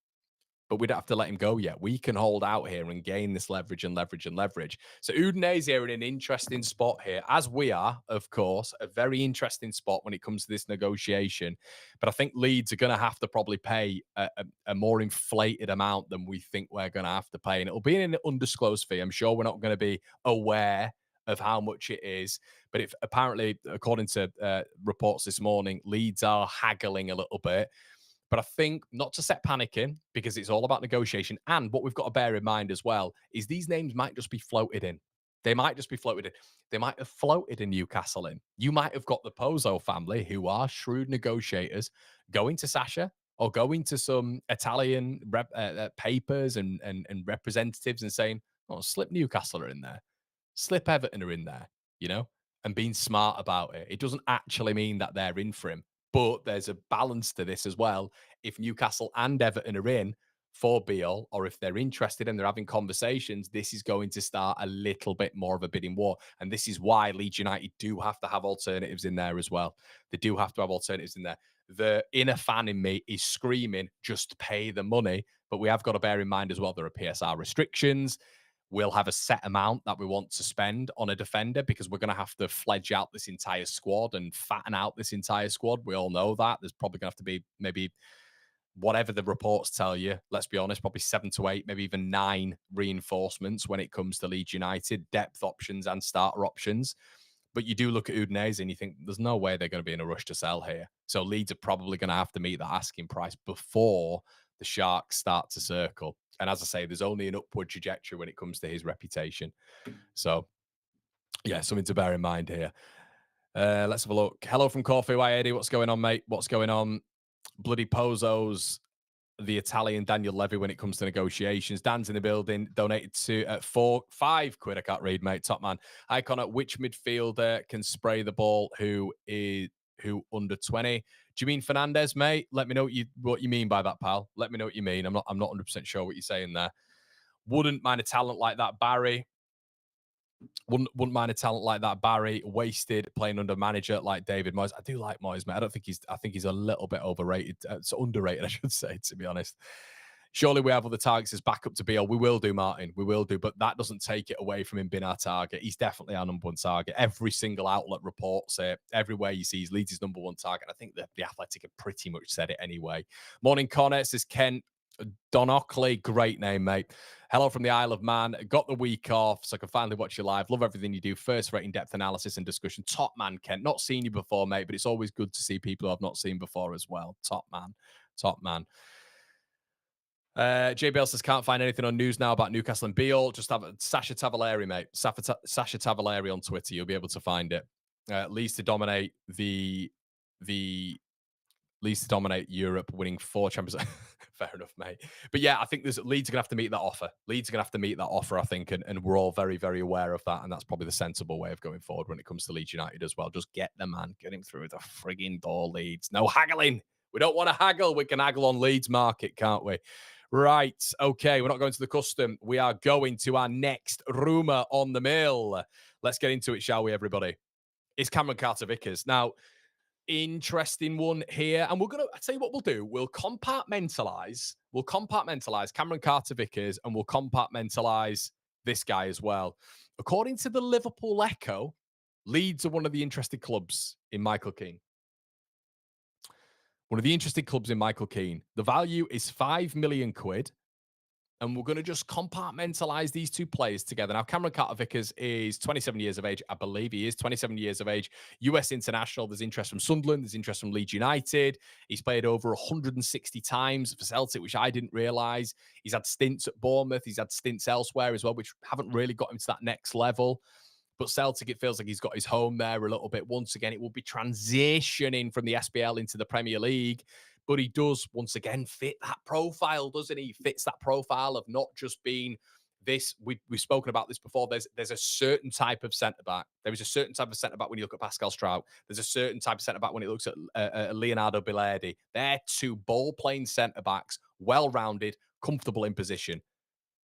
But we don't have to let him go yet. We can hold out here and gain this leverage and leverage and leverage. So Udinese are in an interesting spot here, as we are, of course, a very interesting spot when it comes to this negotiation. But I think Leeds are going to have to probably pay a more inflated amount than we think we're going to have to pay. And it'll be an undisclosed fee. I'm sure we're not going to be aware of how much it is. But if apparently, according to reports this morning, Leeds are haggling a little bit. But I think not to set panic in because it's all about negotiation. And what we've got to bear in mind as well is these names might just be floated in. They might just be floated in. They might have floated a Newcastle in. You might have got the Pozo family, who are shrewd negotiators, going to Sasha or going to some Italian papers and representatives and saying, "Oh, slip Newcastle are in there, slip Everton are in there," you know, and being smart about it. It doesn't actually mean that they're in for him, but there's a balance to this as well. If Newcastle and Everton are in for Bijol, or if they're interested and they're having conversations, this is going to start a little bit more of a bidding war. And this is why Leeds United do have to have alternatives in there as well. They do have to have alternatives in there. The inner fan in me is screaming, just pay the money. But we have got to bear in mind as well, there are PSR restrictions. We'll have a set amount that we want to spend on a defender because we're going to have to fledge out this entire squad and fatten out this entire squad. We all know that. There's probably going to have to be maybe whatever the reports tell you, let's be honest, probably 7 to 8, maybe even 9 reinforcements when it comes to Leeds United, depth options and starter options. But you do look at Udinese and you think there's no way they're going to be in a rush to sell here. So Leeds are probably going to have to meet that asking price before the Sharks start to circle. And as I say, there's only an upward trajectory when it comes to his reputation. So, yeah, something to bear in mind here. Let's have a look. Hello from Corfu. Hi, Eddie. What's going on, mate? What's going on? Bloody Pozos, the Italian Daniel Levy when it comes to negotiations. Dan's in the building, donated to 5 quid. I can't read, mate. Top man. Hi, Connor. Which midfielder can spray the ball who under 20? Do you mean Fernandes, mate? Let me know what you mean by that, pal. Let me know what you mean. I'm not 100% sure what you're saying there. Wouldn't mind a talent like that, Barry. Wouldn't mind a talent like that, Barry. Wasted playing under manager like David Moyes. I do like Moyes, mate. I think he's a little bit overrated. It's underrated, I should say, to be honest. Surely we have other targets as backup to Bijol. We will do, Martin. We will do, but that doesn't take it away from him being our target. He's definitely our number 1 target. Every single outlet reports it. Everywhere you see, he's Leeds' number 1 target. I think the Athletic have pretty much said it anyway. Morning, Connor. Says Ken Don Ockley, great name, mate. Hello from the Isle of Man. Got the week off, so I can finally watch you live. Love everything you do. First rate in-depth analysis and discussion. Top man, Kent. Not seen you before, mate, but it's always good to see people who I've not seen before as well. Top man. Top man. JBL says, can't find anything on news now about Newcastle and Bijol. Just have Sasha Tavaleri, mate. Sasha Tavaleri on Twitter. You'll be able to find it. Leeds to dominate Leeds to dominate Europe, winning 4 Champions. Fair enough, mate. But yeah, I think Leeds are going to have to meet that offer. Leeds are going to have to meet that offer, I think, and we're all very, very aware of that. And that's probably the sensible way of going forward when it comes to Leeds United as well. Just get the man, get him through the frigging door, Leeds. No haggling. We don't want to haggle. We can haggle on Leeds market, can't we? Right. Okay. We're not going to the custom. We are going to our next rumour on the mill. Let's get into it, shall we, everybody? It's Cameron Carter-Vickers. Now, interesting one here. And I'll tell you what we'll do. We'll compartmentalize Cameron Carter-Vickers and we'll compartmentalize this guy as well. According to the Liverpool Echo, Leeds are one of the interested clubs in Michael Keane. One of the interested clubs in Michael Keane. The value is 5 million quid. And we're going to just compartmentalize these 2 players together. Now, Cameron Carter-Vickers is 27 years of age. I believe he is 27 years of age. US international. There's interest from Sunderland. There's interest from Leeds United. He's played over 160 times for Celtic, which I didn't realise. He's had stints at Bournemouth. He's had stints elsewhere as well, which haven't really got him to that next level. But Celtic, it feels like he's got his home there a little bit. Once again, it will be transitioning from the SPL into the Premier League. But he does, once again, fit that profile, doesn't he? He fits that profile of not just being this. We've spoken about this before. There's a certain type of centre-back. There is a certain type of centre-back when you look at Pascal Strout. There's a certain type of centre-back when it looks at Leonardo Bilardi. They're 2 ball-playing centre-backs, well-rounded, comfortable in possession,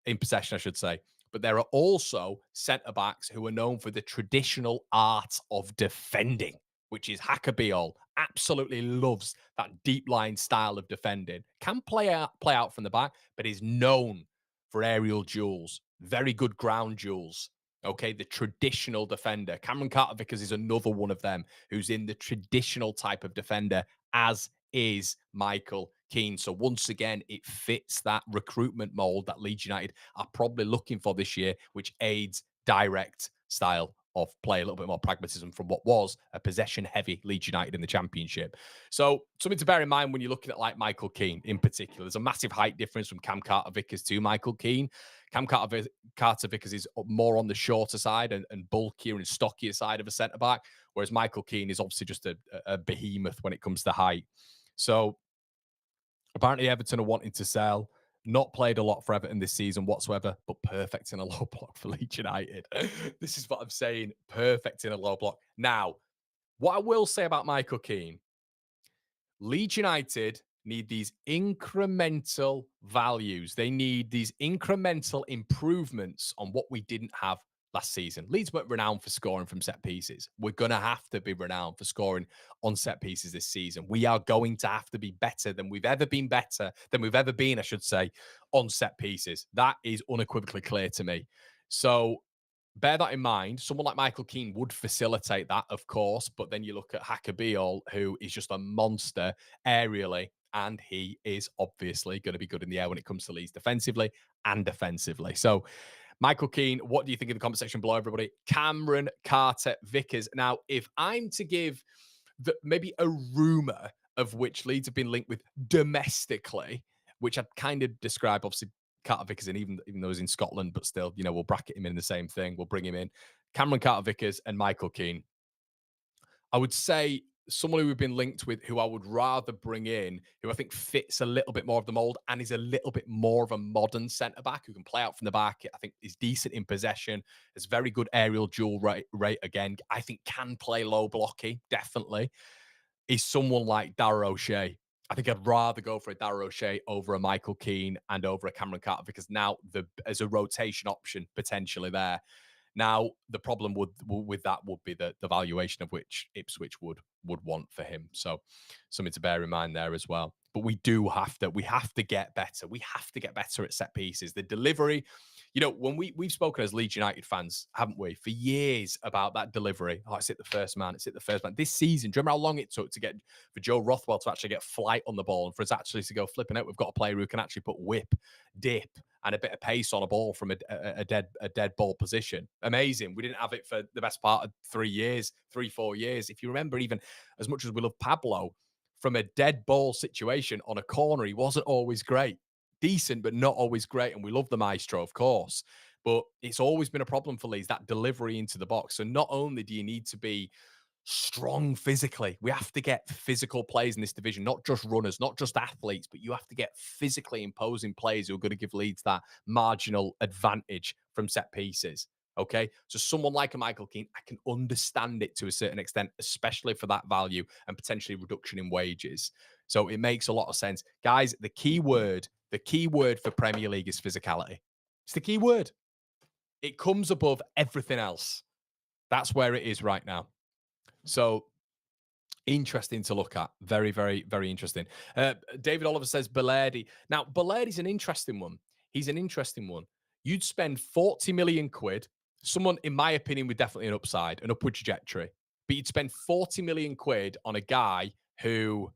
I should say. But there are also centre-backs who are known for the traditional art of defending, which is Bijol. Absolutely loves that deep line style of defending. Can play out from the back, but is known for aerial duels. Very good ground duels. Okay, the traditional defender. Cameron Carter-Vickers is another one of them who's in the traditional type of defender, as is Michael Keane. So once again, it fits that recruitment mold that Leeds United are probably looking for this year, which aids direct style of play, a little bit more pragmatism from what was a possession-heavy Leeds United in the Championship. So something to bear in mind when you're looking at like Michael Keane in particular. There's a massive height difference from Cam Carter-Vickers to Michael Keane. Carter Vickers is more on the shorter side and bulkier and stockier side of a centre back, whereas Michael Keane is obviously just a behemoth when it comes to height. So apparently Everton are wanting to sell. Not played a lot for Everton this season whatsoever, but perfect in a low block for Leeds United. This is what I'm saying. Perfect in a low block. Now, what I will say about Michael Keane, Leeds United need these incremental values. They need these incremental improvements on what we didn't have last season. Leeds weren't renowned for scoring from set pieces. We're going to have to be renowned for scoring on set pieces this season. We are going to have to be better than we've ever been, I should say, on set pieces. That is unequivocally clear to me. So bear that in mind. Someone like Michael Keane would facilitate that, of course, but then you look at Bijol, who is just a monster aerially, and he is obviously going to be good in the air when it comes to Leeds defensively and offensively. So, Michael Keane, what do you think in the comment section below, everybody? Cameron Carter-Vickers. Now, if I'm to give maybe a rumour of which Leeds have been linked with domestically, which I'd kind of describe, obviously, Carter-Vickers, and even though he's in Scotland, but still, we'll bracket him in the same thing. We'll bring him in. Cameron Carter-Vickers and Michael Keane. I would say someone who we've been linked with, who I would rather bring in, who I think fits a little bit more of the mold and is a little bit more of a modern centre-back who can play out from the back. I think is decent in possession, has very good aerial duel rate again. I think can play low blocky, definitely, is someone like Darragh O'Shea. I think I'd rather go for a Darragh O'Shea over a Michael Keane and over a Cameron Carter, because now as a rotation option potentially there. Now, the problem with that would be the valuation of which Ipswich would want for him. So something to bear in mind there as well. But we have to get better. We have to get better at set pieces. The delivery, when we've spoken as Leeds United fans, haven't we, for years about that delivery. Oh, it's hit the first man. It's hit the first man. This season, do you remember how long it took for Joe Rothwell to actually get flight on the ball and for us actually to go flipping out? We've got a player who can actually put whip, dip, and a bit of pace on a ball from a dead ball position. Amazing. We didn't have it for the best part of 3 years, 4 years. If you remember, even as much as we love Pablo, from a dead ball situation on a corner, he wasn't always great. Decent, but not always great. And we love the maestro, of course. But it's always been a problem for Leeds, that delivery into the box. So not only do you need to be strong physically, we have to get physical players in this division, not just runners, not just athletes, but you have to get physically imposing players who are going to give Leeds that marginal advantage from set pieces. Okay, so someone like a Michael Keane, I can understand it to a certain extent, especially for that value and potentially reduction in wages. So it makes a lot of sense. Guys, the key word for Premier League is physicality. It's the key word. It comes above everything else. That's where it is right now. So interesting to look at. Very, very, very interesting. David Oliver says Balerdi. Now, Balerdi's an interesting one. He's an interesting one. You'd spend 40 million quid. Someone, in my opinion, with definitely an upward trajectory. But you'd spend 40 million quid on a guy who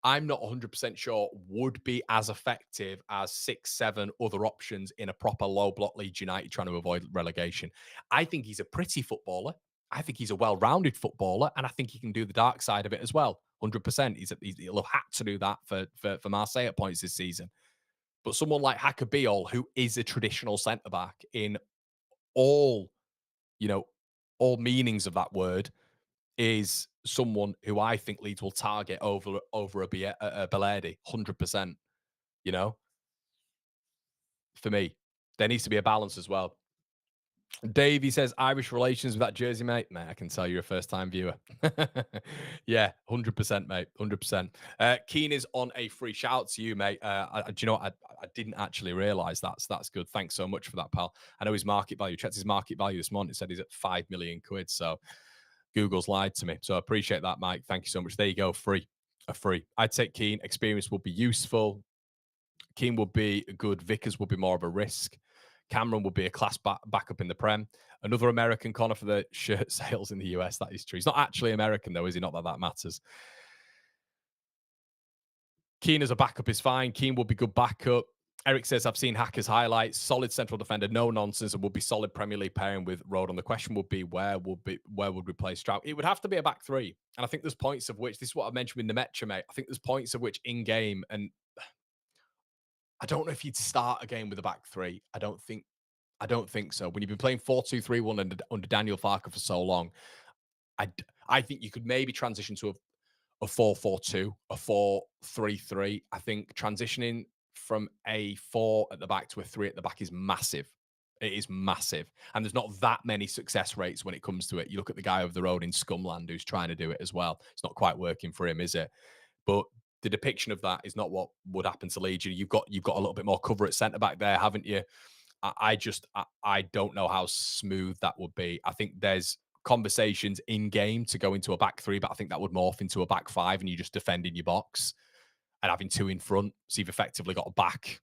I'm not 100% sure would be as effective as 6, 7 other options in a proper low block Leeds United trying to avoid relegation. I think he's a pretty footballer. I think he's a well-rounded footballer, and I think he can do the dark side of it as well. 100%. He'll have had to do that for Marseille at points this season. But someone like Bijol, who is a traditional centre-back in all meanings of that word, is someone who I think Leeds will target over a Balerdi, 100%. For me, there needs to be a balance as well. Dave, he says, Irish relations with that jersey, mate. Mate, I can tell you're a first-time viewer. Yeah, 100%, mate, 100%. Keane is on a free. Shout out to you, mate. Do you know what? I didn't actually realise that's good. Thanks so much for that, pal. I know his market value. Checked his market value this morning. It said he's at 5 million quid. So Google's lied to me. So I appreciate that, Mike. Thank you so much. There you go. Free. I'd take Keane. Experience would be useful. Keane would be good. Vickers would be more of a risk. Cameron would be a class backup in the Prem. Another American, Connor, for the shirt sales in the US. That is true. He's not actually American, though, is he? Not that matters. Keane as a backup is fine. Keane would be good backup. Eric says, I've seen Hackers highlights. Solid central defender, no nonsense, and would be solid Premier League pairing with Rodon. The question would be, where would we play Stroud? It would have to be a back three. And I think there's points of which, this is what I mentioned with Nmecha, mate. I think there's points of which in game, and I don't know if you'd start a game with a back three. I don't think so. When you've been playing 4-2-3-1 under Daniel Farker for so long, I think you could maybe transition to a 4-4-2, a 4-3-3. I think transitioning from a 4 at the back to a 3 at the back is massive. It is massive. And there's not that many success rates when it comes to it. You look at the guy over the road in Scumland who's trying to do it as well. It's not quite working for him, is it? But the depiction of that is not what would happen to Leeds. You've got a little bit more cover at centre back there, haven't you? I don't know how smooth that would be. I think there's conversations in game to go into a back three, but I think that would morph into a back five and you just defend in your box and having two in front. So you've effectively got a back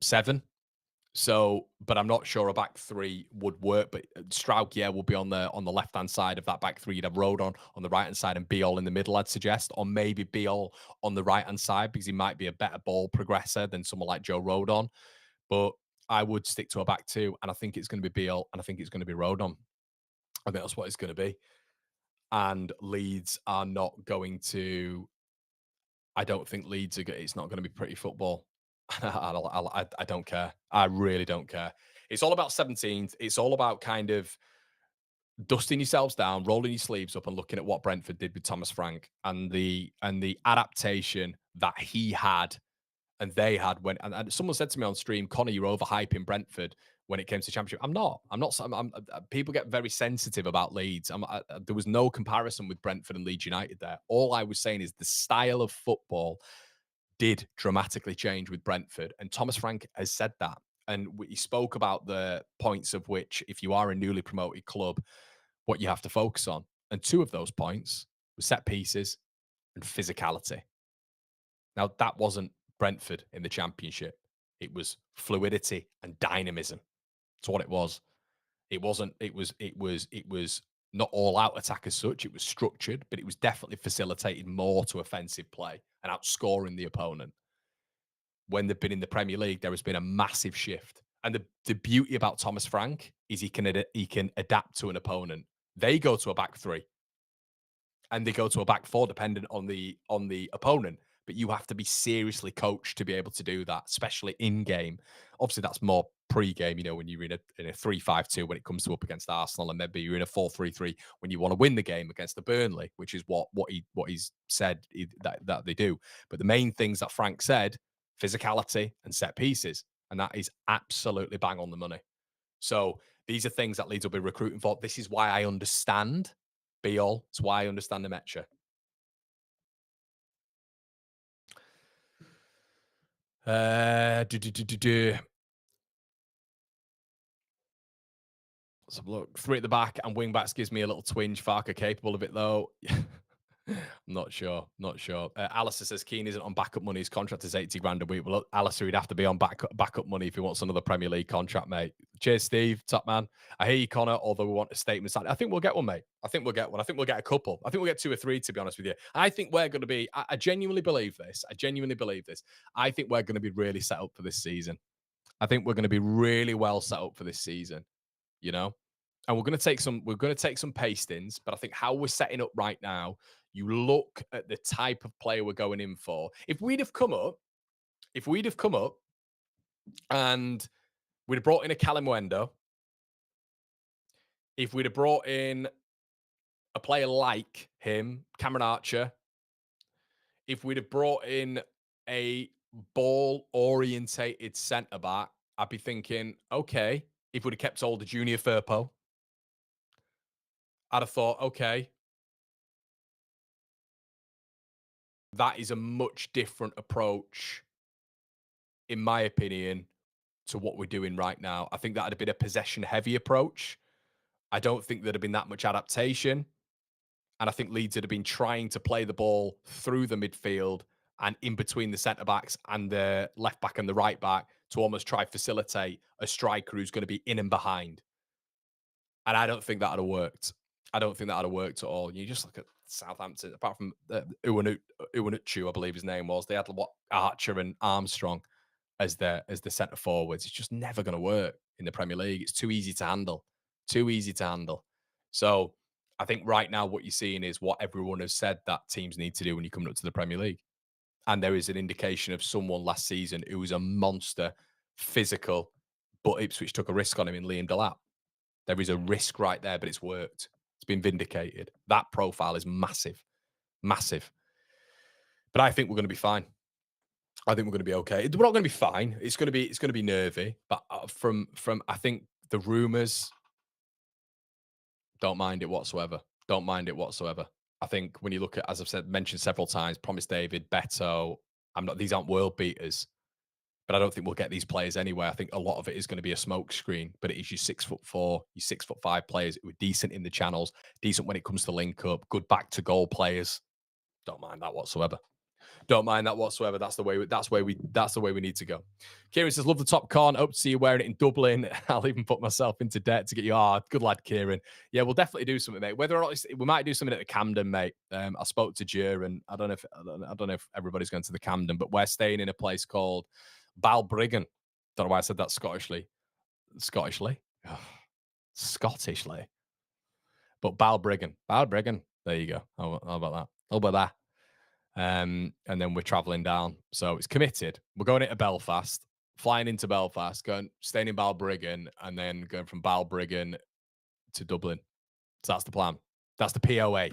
seven. So, but I'm not sure a back three would work. But Straug, yeah, will be on the left hand side of that back three. You'd have Rodon on the right hand side and Bijol in the middle, I'd suggest, or maybe Bijol on the right hand side because he might be a better ball progressor than someone like Joe Rodon. But I would stick to a back two, and I think it's going to be Bijol, and I think it's going to be Rodon. I think that's what it's going to be. And Leeds are not going to. I don't think Leeds are. It's not going to be pretty football. I don't care. I really don't care. It's all about 17th. It's all about kind of dusting yourselves down, rolling your sleeves up, and looking at what Brentford did with Thomas Frank and the adaptation that he had and they had when and someone said to me on stream, Connor, you're overhyping Brentford when it came to championship. I'm not. I'm not. People get very sensitive about Leeds. There was no comparison with Brentford and Leeds United there. All I was saying is the style of football did dramatically change with Brentford, and Thomas Frank has said that. And he spoke about the points of which, if you are a newly promoted club, what you have to focus on. And two of those points were set pieces and physicality. Now, that wasn't Brentford in the championship. It was fluidity and dynamism. That's what it was. It wasn't, it was not all out attack as such. It was structured, but it was definitely facilitated more to offensive play and outscoring the opponent. When they've been in the Premier League, there has been a massive shift. And the beauty about Thomas Frank is he can adapt to an opponent. They go to a back three and they go to a back four dependent on the opponent. But you have to be seriously coached to be able to do that, especially in game. Obviously, that's more pre-game, when you're in a 3-5-2 when it comes to up against Arsenal, and maybe you're in a 4-3-3 when you want to win the game against the Burnley, which is what he's said that they do. But the main things that Frank said, physicality and set pieces, and that is absolutely bang on the money. So these are things that Leeds will be recruiting for. This is why I understand Bijol. It's why I understand Nmecha. Do, do, do, do, do. Let's have a look. Three at the back and wing backs gives me a little twinge. Farker capable of it though. I'm not sure. Not sure. Alistair says Keane isn't on backup money. His contract is 80 grand a week. Well, look, Alistair, he'd have to be on backup money if he wants another Premier League contract, mate. Cheers, Steve. Top man. I hear you, Connor, although we want a statement. I think we'll get one, mate. I think we'll get one. I think we'll get a couple. I think we'll get two or three, to be honest with you. I think we're going to be, I genuinely believe this. I genuinely believe this. I think we're going to be really set up for this season. I think we're going to be really well set up for this season, you know? And we're going to take some pastings, but I think how we're setting up right now, you look at the type of player we're going in for. If we'd have come up and we'd have brought in a Calimundo, if we'd have brought in a player like him, Cameron Archer, if we'd have brought in a ball orientated centre back, I'd be thinking, okay, if we'd have kept hold of Junior Firpo, I'd have thought, okay, that is a much different approach, in my opinion, to what we're doing right now. I think that'd have been a possession heavy approach. I don't think there'd have been that much adaptation. And I think Leeds would have been trying to play the ball through the midfield and in between the centre backs and the left back and the right back to almost try facilitate a striker who's going to be in and behind. And I don't think that would have worked. I don't think that would have worked at all. You just look at Southampton, apart from Uwanuchu, I believe his name was. They had what Archer and Armstrong as the centre forwards. It's just never going to work in the Premier League. It's too easy to handle. Too easy to handle. So I think right now what you're seeing is what everyone has said that teams need to do when you come up to the Premier League. And there is an indication of someone last season who was a monster, physical, but Ipswich took a risk on him in Liam Delap. There is a risk right there, but it's worked. It's been vindicated. That profile is massive, massive. But I think we're going to be fine. I think we're going to be okay. We're not going to be fine. It's going to be nervy. But from I think the rumours, don't mind it whatsoever. Don't mind it whatsoever. I think when you look at, as I've said, mentioned several times, Promise David, Beto, these aren't world beaters, but I don't think we'll get these players anyway. I think a lot of it is going to be a smoke screen, but it is your 6'4", your 6'5" players who are decent in the channels, decent when it comes to link up, good back to goal players. Don't mind that whatsoever. Don't mind that whatsoever. That's the way we need to go. Kieran says, love the top con. Hope to see you wearing it in Dublin. I'll even put myself into debt to get you. Good lad, Kieran. Yeah, we'll definitely do something, mate. Whether or not we might do something at the Camden, mate. I spoke to Jer, and I don't know if everybody's going to the Camden, but we're staying in a place called Balbriggan. Don't know why I said that Scottishly. But Balbriggan. There you go. How about that? How about that? And then we're traveling down. So it's committed. We're going into Belfast, flying into Belfast, staying in Balbriggan, and then going from Balbriggan to Dublin. So that's the plan. That's the POA.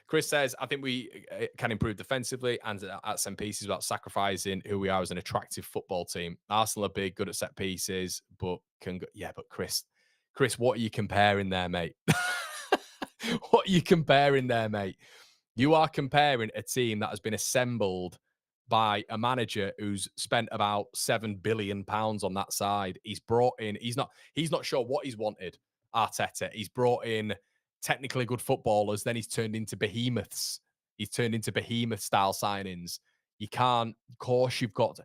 Chris says, I think we can improve defensively and at set pieces without sacrificing who we are as an attractive football team. Arsenal are big, good at set pieces, but but Chris, what are you comparing there, mate? What are you comparing there, mate? You are comparing a team that has been assembled by a manager who's spent about £7 billion on that side. He's brought in, he's not sure what he's wanted, Arteta. He's brought in technically good footballers, then he's turned into behemoths. He's turned into behemoth-style signings. You can't, of course, you've got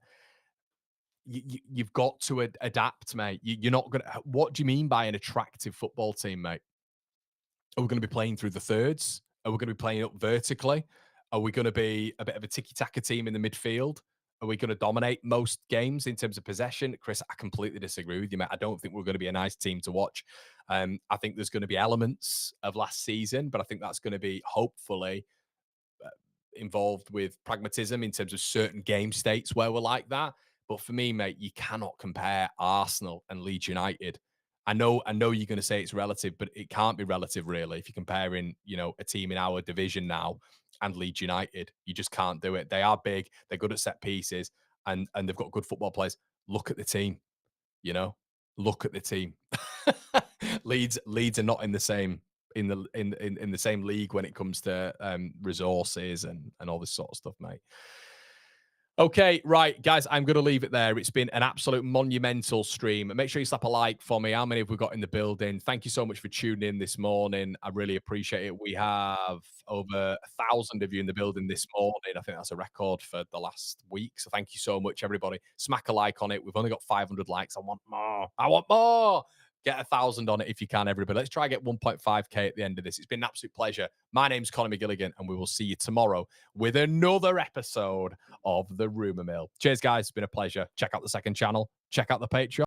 to adapt, mate. You're not going to, what do you mean by an attractive football team, mate? Are we going to be playing through the thirds? Are we going to be playing up vertically? Are we going to be a bit of a tiki-taka team in the midfield? Are we going to dominate most games in terms of possession? Chris, I completely disagree with you, mate. I don't think we're going to be a nice team to watch. I think there's going to be elements of last season, but I think that's going to be hopefully involved with pragmatism in terms of certain game states where we're like that. But for me, mate, you cannot compare Arsenal and Leeds United. I know you're going to say it's relative, but it can't be relative, really. If you're comparing, a team in our division now and Leeds United, you just can't do it. They are big, they're good at set pieces, and they've got good football players. Look at the team, look at the team. Leeds are not in the same in the same league when it comes to resources and all this sort of stuff, mate. Okay, right, guys, I'm going to leave it there. It's been an absolute monumental stream. Make sure you slap a like for me. How many have we got in the building? Thank you so much for tuning in this morning. I really appreciate it. We have over 1,000 of you in the building this morning. I think that's a record for the last week. So thank you so much, everybody. Smack a like on it. We've only got 500 likes. I want more. Get 1,000 on it if you can, everybody. Let's try and get 1.5k at the end of this. It's been an absolute pleasure. My name's Conor McGilligan, and we will see you tomorrow with another episode of The Rumour Mill. Cheers, guys. It's been a pleasure. Check out the second channel. Check out the Patreon.